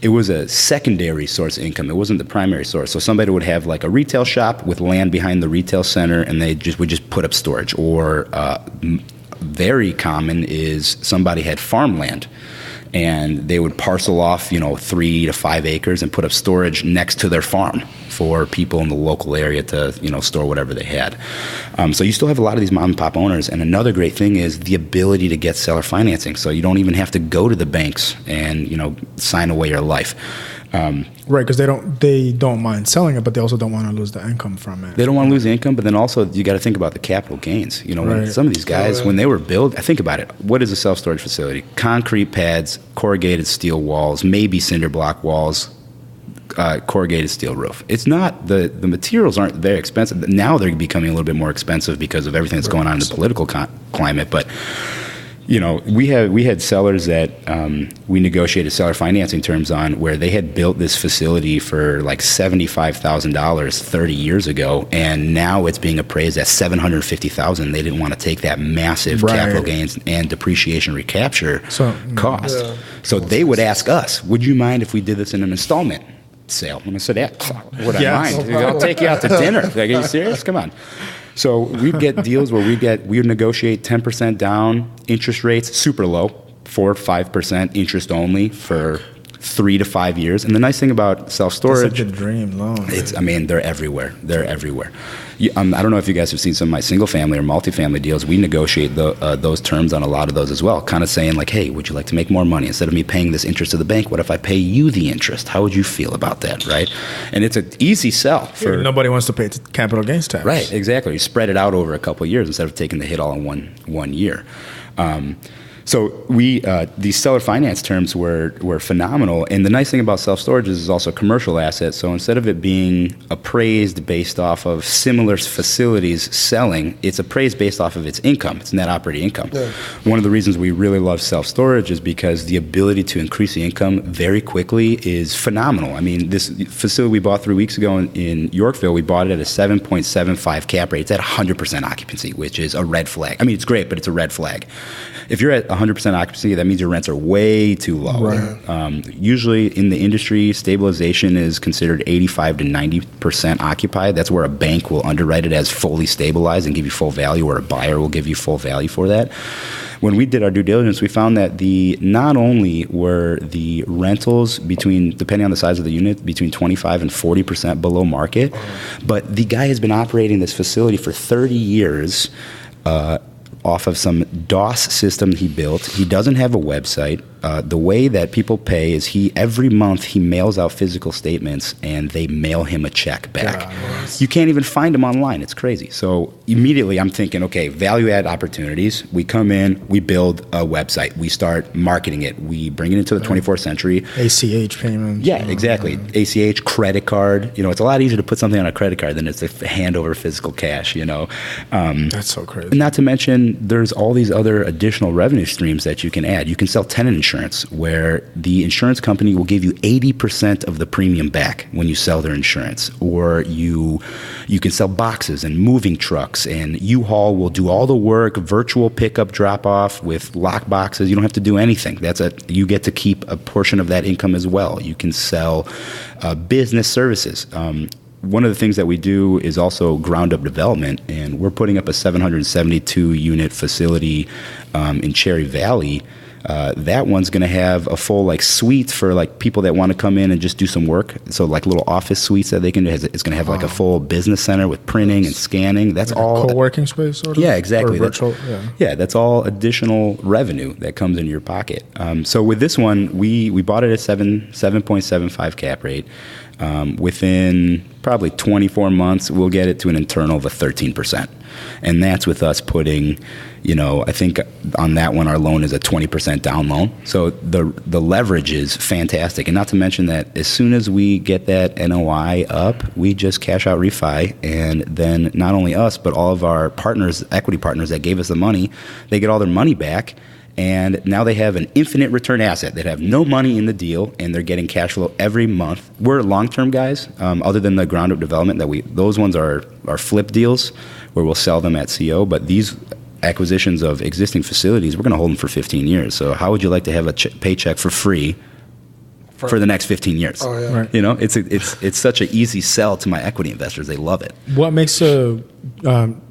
it was a secondary source of income. It wasn't the primary source. So somebody would have like a retail shop with land behind the retail center, and they would just put up storage. Or very common is somebody had farmland, and they would parcel off, 3 to 5 acres and put up storage next to their farm for people in the local area to, store whatever they had. So you still have a lot of these mom and pop owners. And another great thing is the ability to get seller financing. So you don't even have to go to the banks and, sign away your life. Right, because they don't mind selling it, but they also don't want to lose the income from it. They don't want to lose the income, but then also you got to think about the capital gains. When some of these guys, when they were built, I think about it. What is a self-storage facility? Concrete pads, corrugated steel walls, maybe cinder block walls, corrugated steel roof. It's not, the materials aren't very expensive. Now they're becoming a little bit more expensive because of everything that's going on in the political climate, but we had sellers that we negotiated seller financing terms on, where they had built this facility for like $75,000 30 years ago, and now it's being appraised at $750,000. They didn't want to take that massive capital gains and depreciation recapture cost. Yeah. So they would ask us, "Would you mind if we did this in an installment sale?" And I said, "Yeah, would I mind? I'll take you out to dinner." Like, are you serious? Come on. So we'd get deals where we would negotiate 10% down, interest rates super low, 4 or 5% interest only for 3 to 5 years. And the nice thing about self-storage, it's such a dream loan. They're everywhere. They're everywhere. I don't know if you guys have seen some of my single-family or multifamily deals. We negotiate those terms on a lot of those as well, kind of saying like, hey, would you like to make more money? Instead of me paying this interest to the bank, what if I pay you the interest? How would you feel about that, right? And it's an easy sell. Nobody wants to pay capital gains tax. Right, exactly. You spread it out over a couple of years instead of taking the hit all in one year. So these seller finance terms were phenomenal. And the nice thing about self-storage is it's also a commercial asset. So instead of it being appraised based off of similar facilities selling, it's appraised based off of its income, its net operating income. Yeah. One of the reasons we really love self-storage is because the ability to increase the income very quickly is phenomenal. I mean, this facility we bought 3 weeks ago in Yorkville, we bought it at a 7.75 cap rate. It's at 100% occupancy, which is a red flag. I mean, it's great, but it's a red flag. If you're at 100% occupancy, that means your rents are way too low. Right. Usually in the industry, stabilization is considered 85 to 90% occupied. That's where a bank will underwrite it as fully stabilized and give you full value, or a buyer will give you full value for that. When we did our due diligence, we found that not only were the rentals depending on the size of the unit, between 25 and 40% below market, but the guy has been operating this facility for 30 years, off of some DOS system he built. He doesn't have a website. The way that people pay is every month he mails out physical statements, and they mail him a check back. You can't even find him online. It's crazy. So immediately I'm thinking, okay, value add opportunities. We come in, we build a website, we start marketing it, we bring it into the 24th century. ACH payments. Yeah, exactly. ACH, credit card. It's a lot easier to put something on a credit card than it's to hand over physical cash. That's so crazy. Not to mention, there's all these other additional revenue streams that you can add. You can sell tenant insurance, where the insurance company will give you 80% of the premium back when you sell their insurance. Or you can sell boxes and moving trucks, and U-Haul will do all the work, virtual pickup, drop off with lock boxes. You don't have to do anything. You get to keep a portion of that income as well. You can sell business services. one of the things that we do is also ground up development, and we're putting up a 772 unit facility in Cherry Valley. That one's going to have a full like suite for like people that want to come in and just do some work. So like little office suites that they can do. It's going to have like a full business center with printing and scanning. That's like all co-working space, sort of. Yeah, exactly. Or virtual. That's all additional revenue that comes into your pocket. So with this one, we bought it at 7.75 cap rate. Within probably 24 months, we'll get it to an internal of a 13%. And that's with us putting, I think on that one, our loan is a 20% down loan. So the leverage is fantastic. And not to mention that as soon as we get that NOI up, we just cash out refi. And then not only us, but all of our partners, equity partners that gave us the money, they get all their money back. And now they have an infinite return asset. They have no money in the deal, and they're getting cash flow every month. We're long-term guys, other than the ground-up development. Those ones are flip deals where we'll sell them at CO. But these acquisitions of existing facilities, we're going to hold them for 15 years. So how would you like to have a paycheck for free for the next 15 years? Oh, yeah. Right. It's such an easy sell to my equity investors. They love it. What makes a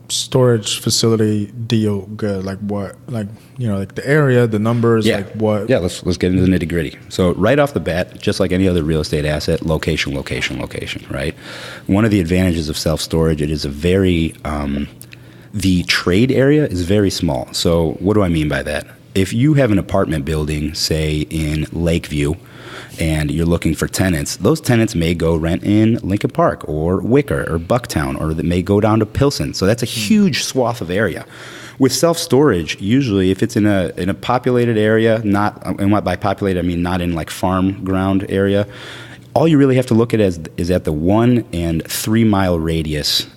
storage facility deal good? Like what? Like the area, the numbers. Yeah. Like what? Yeah. Let's get into the nitty gritty. So right off the bat, just like any other real estate asset, location. Right. One of the advantages of self storage, it is a very the trade area is very small. So what do I mean by that? If you have an apartment building, say in Lakeview, and you're looking for tenants, those tenants may go rent in Lincoln Park or Wicker or Bucktown, or they may go down to Pilsen. So that's a huge swath of area. With self-storage, usually if it's in a populated area, and by populated I mean not in like farm ground area, all you really have to look at is at the 1 and 3 mile radius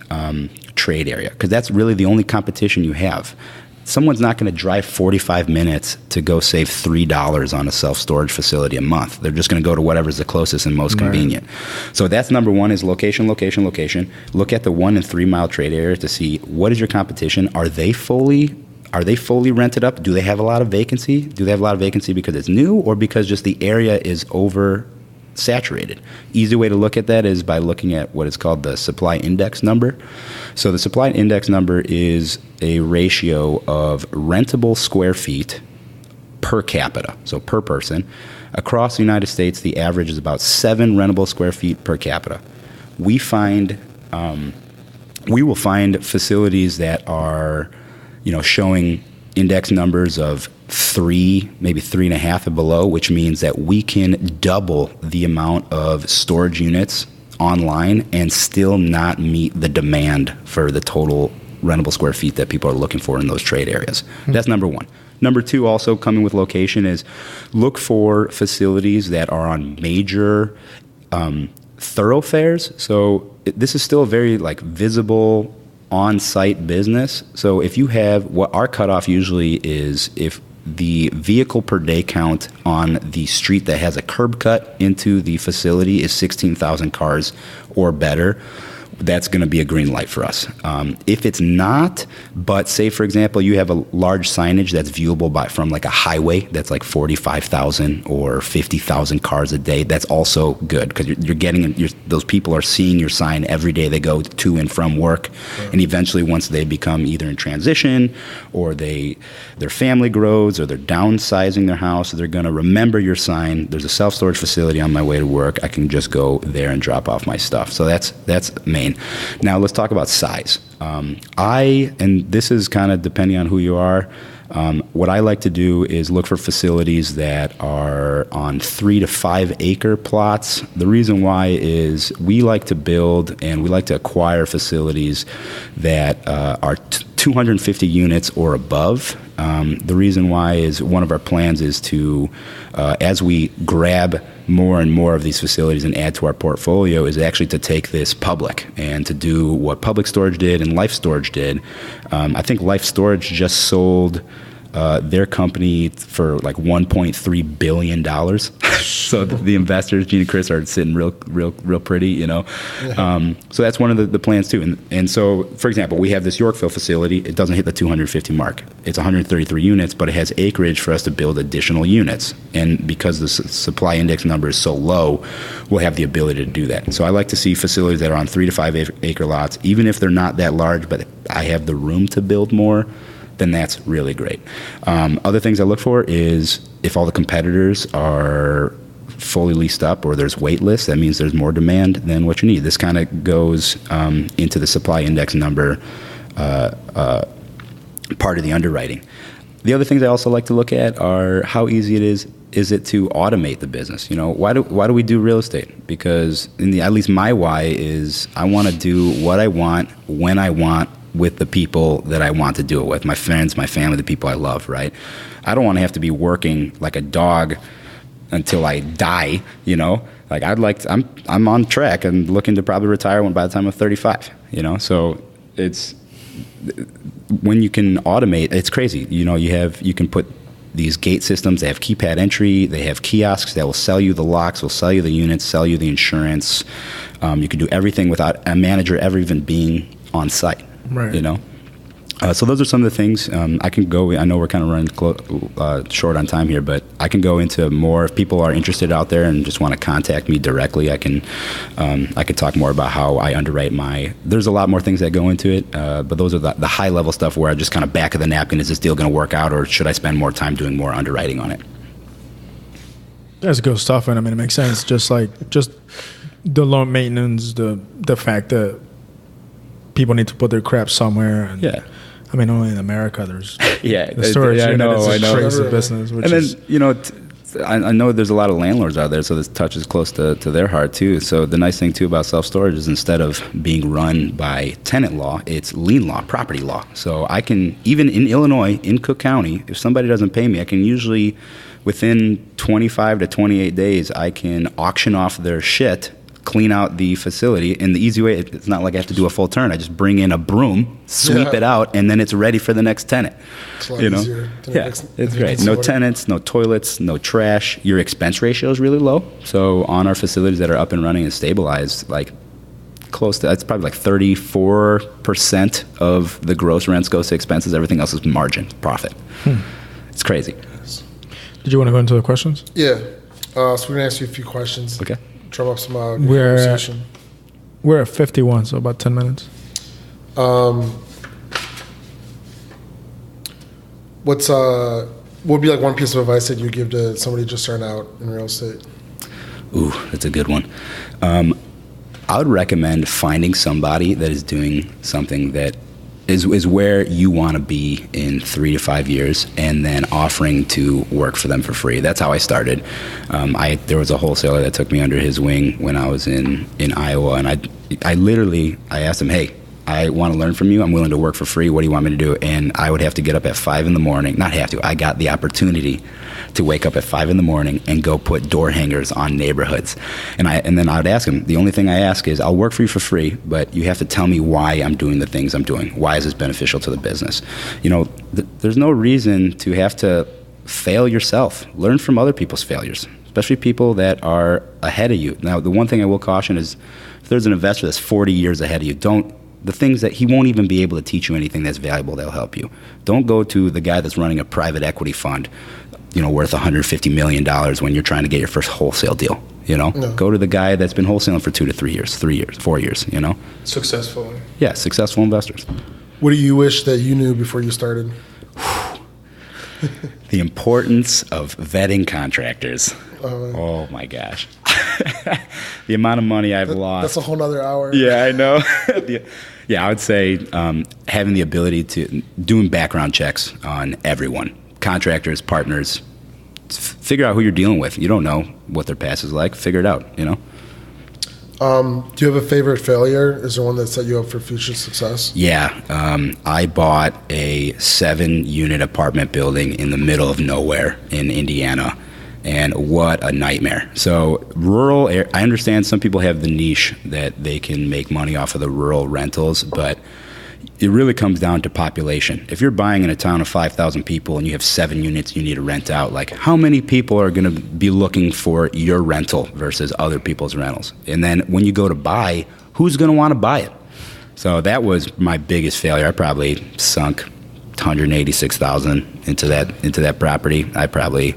trade area, because that's really the only competition you have. Someone's not going to drive 45 minutes to go save $3 on a self-storage facility a month. They're just going to go to whatever's the closest and most convenient. So that's number one, is location. Look at the 1 and 3 mile trade area to see what is your competition. Are they fully rented up? Do they have a lot of vacancy? Do they have a lot of vacancy because it's new, or because just the area is oversaturated? Easy way to look at that is by looking at what is called the supply index number. So the supply index number is a ratio of rentable square feet per capita, so per person. Across the United States, the average is about 7 rentable square feet per capita. We will find facilities that are, showing index numbers of 3, maybe 3.5 and below, which means that we can double the amount of storage units online and still not meet the demand for the total rentable square feet that people are looking for in those trade areas. That's number one. Number two, also coming with location, is look for facilities that are on major thoroughfares. So this is still a very visible on-site business. So if you have, what our cutoff usually is, if the vehicle per day count on the street that has a curb cut into the facility is 16,000 cars or better, that's going to be a green light for us. If it's not, but say, for example, you have a large signage that's viewable from a highway that's 45,000 or 50,000 cars a day, that's also good, because you're getting, those people are seeing your sign every day they go to and from work. Right. And eventually, once they become either in transition, or their family grows, or they're downsizing their house, they're going to remember your sign. There's a self-storage facility on my way to work. I can just go there and drop off my stuff. So that's main. Now let's talk about size. And this is kind of depending on who you are. What I like to do is look for facilities that are on 3 to 5 acre plots. The reason why is we like to build and we like to acquire facilities that are 250 units or above. The reason why is one of our plans is to, as we grab more and more of these facilities and add to our portfolio, is actually to take this public and to do what Public Storage did and Life Storage did. I think Life Storage just sold their company for like $1.3 billion. So the investors, Gene and Chris, are sitting real pretty, you know. So that's one of the plans too. And so, for example, we have this Yorkville facility. It doesn't hit the 250 mark. It's 133 units, but it has acreage for us to build additional units. And because the supply index number is so low, we'll have the ability to do that. So I like to see facilities that are on 3 to 5 acre lots, even if they're not that large, but I have the room to build more, then that's really great. Other things I look for is if all the competitors are fully leased up or there's wait lists, that means there's more demand than what you need. This kind of goes into the supply index number part of the underwriting. The other things I also like to look at are how easy it is it to automate the business? You know, why do we do real estate? Because at least my why is I want to do what I want, when I want, with the people that I want to do it with, my friends, my family, the people I love, right? I don't want to have to be working like a dog until I die, you know? Like I'm on track and looking to probably retire by the time I'm 35, you know? So it's, when you can automate, it's crazy. You know, you can put these gate systems, they have keypad entry, they have kiosks that will sell you the locks, will sell you the units, sell you the insurance. You can do everything without a manager ever even being on site, right. You know? So those are some of the things. I can go, I know we're kind of running short on time here, but I can go into more. If people are interested out there and just want to contact me directly, I could talk more about how I underwrite there's a lot more things that go into it, but those are the high level stuff where I just kind of back of the napkin, is this deal going to work out, or should I spend more time doing more underwriting on it? That's good stuff, and I mean, it makes sense. Just the low maintenance, the fact that people need to put their crap somewhere. And yeah. I mean, only in America there's the storage unit. I know. Crazy business. And then, you know, I know there's a lot of landlords out there, so this touches close to their heart too. So the nice thing too about self-storage is instead of being run by tenant law, it's lien law, property law. So I can, even in Illinois, in Cook County, if somebody doesn't pay me, I can usually, within 25 to 28 days, I can auction off their shit, clean out the facility. And the easy way, it's not like I have to do a full turn. I just bring in a broom, sweep it out, and then it's ready for the next tenant. It's a lot easier. It's great. No tenants, no toilets, no trash. Your expense ratio is really low. So on our facilities that are up and running and stabilized, like close to, it's probably like 34% of the gross rents goes to expenses. Everything else is margin, profit. It's crazy. Did you want to go into the questions? Yeah. So we're going to ask you a few questions. Okay. Drum up some conversation. We're at 51, so about 10 minutes. What would be like one piece of advice that you give to somebody just starting out in real estate? Ooh, that's a good one. I would recommend finding somebody that is doing something that is where you want to be in 3 to 5 years, and then offering to work for them for free. That's how I started. There was a wholesaler that took me under his wing when I was in Iowa, and I asked him, hey, I want to learn from you. I'm willing to work for free. What do you want me to do? And I would have to get up at 5 in the morning. Not have to. I got the opportunity to wake up at 5 in the morning and go put door hangers on neighborhoods. And then I would ask him, the only thing I ask is, I'll work for you for free, but you have to tell me why I'm doing the things I'm doing. Why is this beneficial to the business? You know, there's no reason to have to fail yourself. Learn from other people's failures, especially people that are ahead of you. Now, the one thing I will caution is, if there's an investor that's 40 years ahead of you, the things that he won't even be able to teach you anything that's valuable that'll help you. Don't go to the guy that's running a private equity fund, you know, worth $150 million when you're trying to get your first wholesale deal, you know? No. Go to the guy that's been wholesaling for 2 to 3 years, 3 years, 4 years, you know? Successful. Yeah, successful investors. What do you wish that you knew before you started? The importance of vetting contractors. Oh my gosh. The amount of money I've lost. That's a whole nother hour. Yeah, I know. Yeah, I would say having the ability to doing background checks on everyone, contractors, partners. Figure out who you're dealing with. You don't know what their past is like. Figure it out, you know? Do you have a favorite failure? Is there one that set you up for future success? Yeah. I bought a 7-unit apartment building in the middle of nowhere in Indiana. And what a nightmare. So rural, I understand some people have the niche that they can make money off of the rural rentals, but it really comes down to population. If you're buying in a town of 5,000 people and you have 7 units you need to rent out, like how many people are going to be looking for your rental versus other people's rentals? And then when you go to buy, who's going to want to buy it? So that was my biggest failure. I probably sunk $186,000 into that property. I probably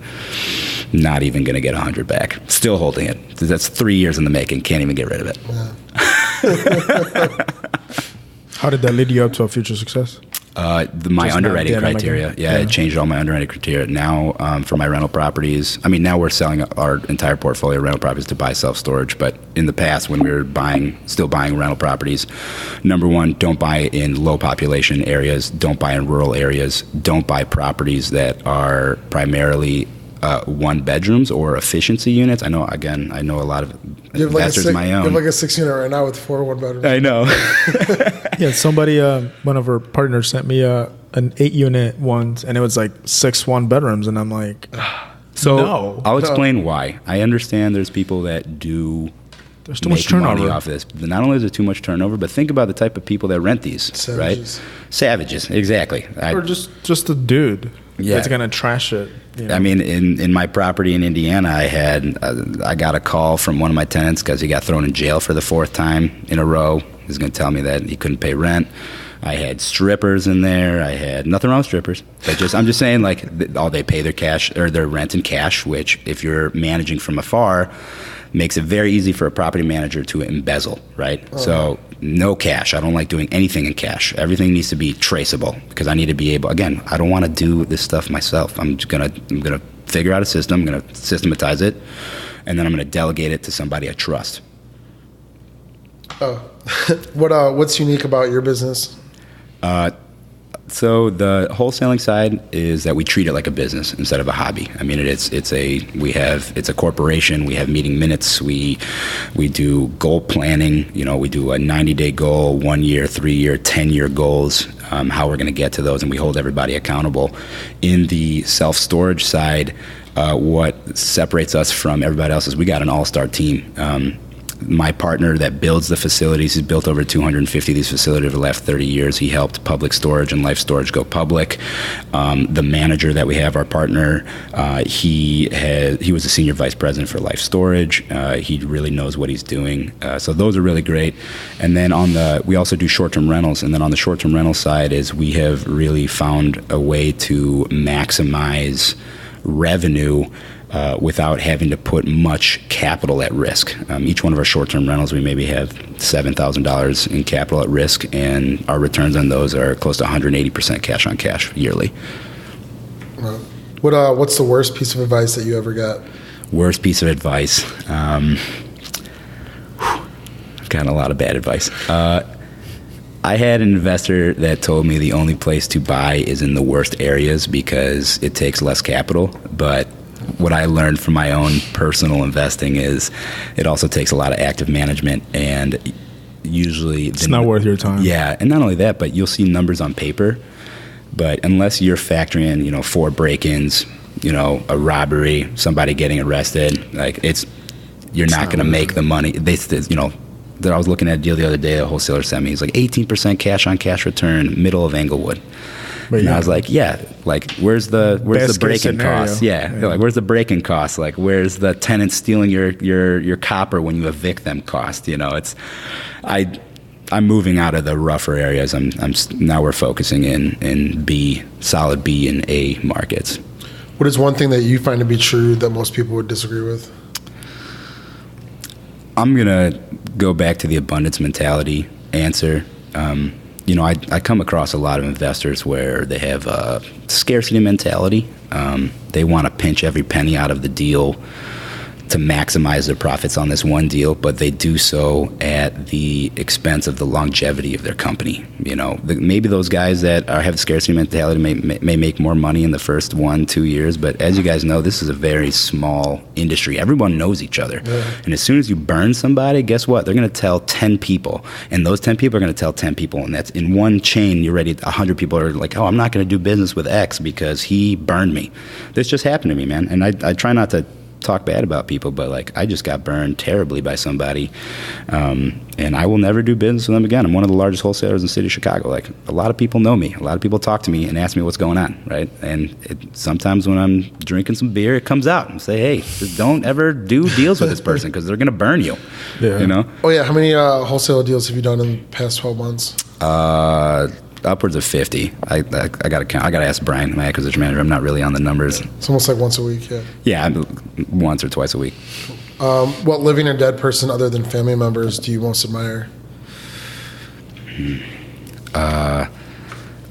not even going to get 100 back. Still holding it. That's 3 years in the making. Can't even get rid of it. Yeah. How did that lead you up to a future success? My underwriting criteria. Yeah, it changed all my underwriting criteria. Now, for my rental properties, now we're selling our entire portfolio of rental properties to buy self-storage. But in the past, when we were still buying rental properties, number one, don't buy in low population areas. Don't buy in rural areas. Don't buy properties that are primarily 1 bedrooms or efficiency units. I know a lot of investors of my own. You have like a 6 unit right now with 4 1-bedrooms. I know. Yeah, somebody, one of our partners sent me an 8 unit once, and it was like 6 1-bedrooms, and I'm like, no. I'll explain why. I understand there's people that do. There's too much turnover money off this. Not only is there too much turnover, but think about the type of people that rent these. Savages. Right? Savages, exactly. Or just a dude that's gonna trash it. You know? In my property in Indiana, I got a call from one of my tenants because he got thrown in jail for the 4th time in a row. He was going to tell me that he couldn't pay rent. I had strippers in there. I had nothing wrong with strippers. But I'm just saying, like, they pay their cash or their rent in cash, which if you're managing from afar, makes it very easy for a property manager to embezzle, right? So no cash. I don't like doing anything in cash. Everything needs to be traceable because I need to be able. Again, I don't want to do this stuff myself. I'm gonna figure out a system. I'm gonna systematize it, and then I'm gonna delegate it to somebody I trust. What's unique about your business? So the wholesaling side is that we treat it like a business instead of a hobby. It's a corporation. We have meeting minutes. We do goal planning. We do a 90-day goal, 1 year, 3 year, 10-year goals. How we're going to get to those, and we hold everybody accountable. In the self-storage side, what separates us from everybody else is we got an all-star team. My partner that builds the facilities, he's built over 250 of these facilities over the last 30 years. He helped Public Storage and Life Storage go public. The manager that we have, our partner, he was a senior vice president for Life Storage. He really knows what he's doing. So those are really great. And then we also do short-term rentals. And then on the short-term rental side is we have really found a way to maximize revenue without having to put much capital at risk. Each one of our short-term rentals, we maybe have $7,000 in capital at risk, and our returns on those are close to 180% cash on cash yearly. What's the worst piece of advice that you ever got? Worst piece of advice? I've gotten a lot of bad advice. I had an investor that told me the only place to buy is in the worst areas because it takes less capital, but what I learned from my own personal investing is it also takes a lot of active management, and usually it's not worth your time. Yeah, and not only that, but you'll see numbers on paper, but unless you're factoring in, 4 break-ins, a robbery, somebody getting arrested, you're not going to make the money. I was looking at a deal the other day, a wholesaler sent me. He's like 18% cash on cash return, middle of Englewood. And I was like, where's the break-in cost? Yeah. Where's the break-in cost? Where's the tenant stealing your copper when you evict them cost? I'm moving out of the rougher areas. Now we're focusing in solid B and A markets. What is one thing that you find to be true that most people would disagree with? I'm gonna go back to the abundance mentality answer. I come across a lot of investors where they have a scarcity mentality. They want to pinch every penny out of the deal to maximize their profits on this one deal, but they do so at the expense of the longevity of their company. Maybe those guys that have scarcity mentality may make more money in the first 1-2 years, but as you guys know, this is a very small industry. Everyone knows each other. Yeah. And as soon as you burn somebody, guess what? They're going to tell 10 people, and those 10 people are going to tell 10 people, and that's in one chain. You're ready. 100 people are like, oh, I'm not going to do business with X because he burned me. This just happened to me, man, and I try not to talk bad about people, but like I just got burned terribly by somebody, and I will never do business with them again. I'm one of the largest wholesalers in the city of Chicago. Like a lot of people know me. A lot of people talk to me and ask me what's going on, right? And sometimes when I'm drinking some beer, it comes out and say, hey, just don't ever do deals with this person because they're going to burn you. Yeah. You know? Oh yeah. How many wholesale deals have you done in the past 12 months? Upwards of 50. I got to count. I got to ask Brian, my acquisition manager. I'm not really on the numbers. It's almost like once a week. Yeah. Yeah, once or twice a week. What living or dead person other than family members do you most admire?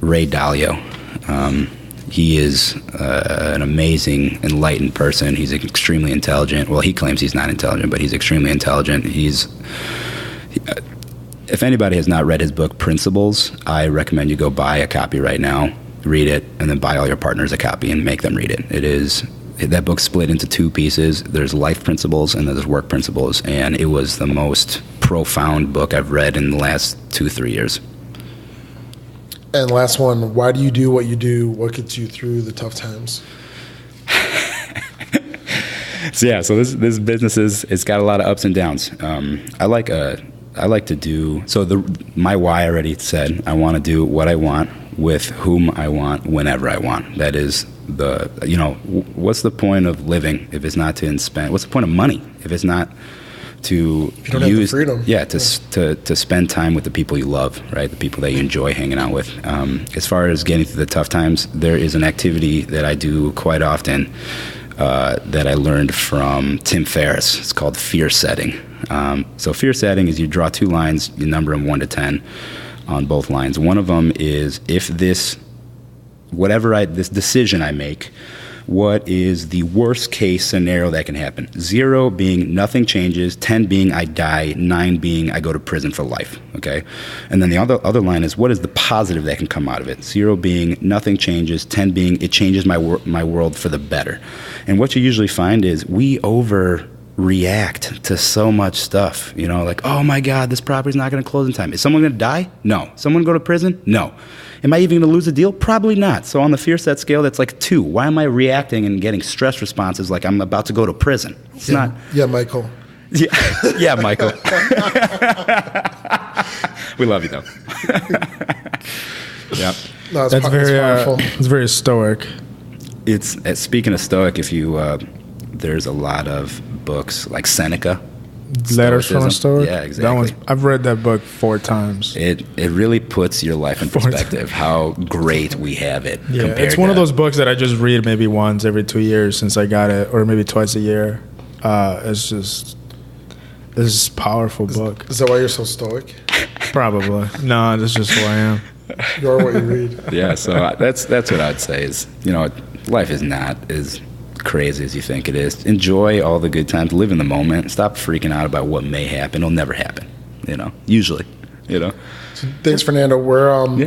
Ray Dalio. He is an amazing, enlightened person. He's extremely intelligent. Well, he claims he's not intelligent, but he's extremely intelligent. If anybody has not read his book, Principles, I recommend you go buy a copy right now, read it, and then buy all your partners a copy and make them read it. That book's split into two pieces. There's life principles and there's work principles, and it was the most profound book I've read in the last 2-3 years. And last one, why do you do what you do? What gets you through the tough times? So this business it's got a lot of ups and downs. I like to do, my why I already said, I want to do what I want with whom I want, whenever I want. That is what's the point of living if it's not to spend, what's the point of money if it's not to if you don't use have the freedom. To spend time with the people you love, right? The people that you enjoy hanging out with. As far as getting through the tough times, there is an activity that I do quite often that I learned from Tim Ferriss. It's called fear setting. So fear setting is you draw two lines, you number them 1 to 10 on both lines. One of them is if this decision I make, what is the worst case scenario that can happen? 0 being nothing changes, 10 being I die, 9 being I go to prison for life. Okay, and then the other line is what is the positive that can come out of it? 0 being nothing changes, 10 being it changes my world for the better. And what you usually find is we overreact to so much stuff. Like, oh my God, this property's not going to close in time. Is someone going to die? No. Someone go to prison? No. Am I even going to lose a deal? Probably not. So on the fear set scale, that's like 2. Why am I reacting and getting stress responses like I'm about to go to prison? It's not. Yeah, Michael. Yeah, Michael. We love you though. Yeah. No, that's very powerful. It's very stoic. It's speaking of stoic. If you there's a lot of books like Seneca. Letters from a Stoic? Yeah, exactly. I've read that book 4 times. It really puts your life in perspective, how great we have it. Yeah, it's one of those books that I just read maybe once every 2 years since I got it, or maybe twice a year. It's a powerful book. Is that why you're so stoic? Probably. No, that's just who I am. You are what you read. Yeah, so that's what I'd say is, life is not as crazy as you think it is. Enjoy all the good times. Live in the moment. Stop freaking out about what may happen. It'll never happen. Usually. So thanks, Fernando.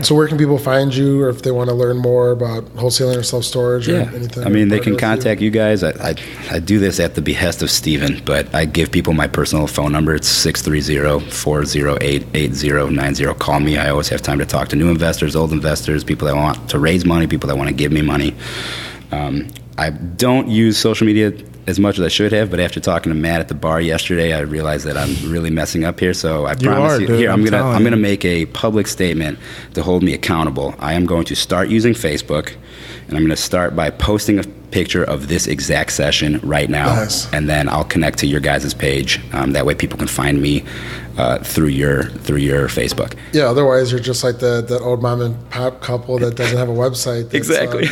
So where can people find you, or if they want to learn more about wholesaling or self-storage or anything? I mean, they can contact you guys. I do this at the behest of Steven, but I give people my personal phone number. It's 630-408-8090. Call me. I always have time to talk to new investors, old investors, people that want to raise money, people that want to give me money. I don't use social media as much as I should have, but after talking to Matt at the bar yesterday, I realized that I'm really messing up here. So I promise you, here I'm gonna make a public statement to hold me accountable. I am going to start using Facebook, and I'm going to start by posting a picture of this exact session right now, and then I'll connect to your guys' page. That way, people can find me through your Facebook. Yeah. Otherwise, you're just like that old mom and pop couple that doesn't have a website. Exactly.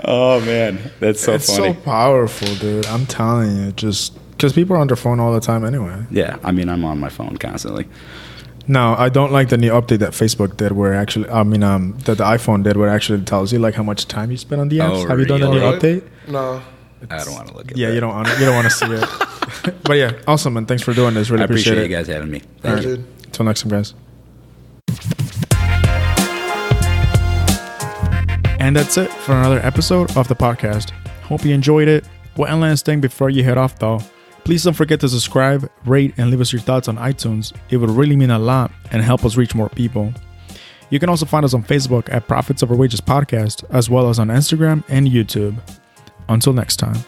Oh man, that's so funny. It's so powerful, dude. I'm telling you, just because people are on their phone all the time anyway. Yeah, I mean, I'm on my phone constantly. No, I don't like the new update that Facebook did, that the iPhone did, where it actually tells you like how much time you spend on the apps. Have you done the new update? No. I don't want to look at it. Yeah, you don't want to see it. But yeah, awesome, man. Thanks for doing this. Really appreciate it. You guys having me. Thank you. Until next time, guys. And that's it for another episode of the podcast. Hope you enjoyed it. One last thing before you head off, though. Please don't forget to subscribe, rate, and leave us your thoughts on iTunes. It would really mean a lot and help us reach more people. You can also find us on Facebook at Profits Over Wages Podcast, as well as on Instagram and YouTube. Until next time.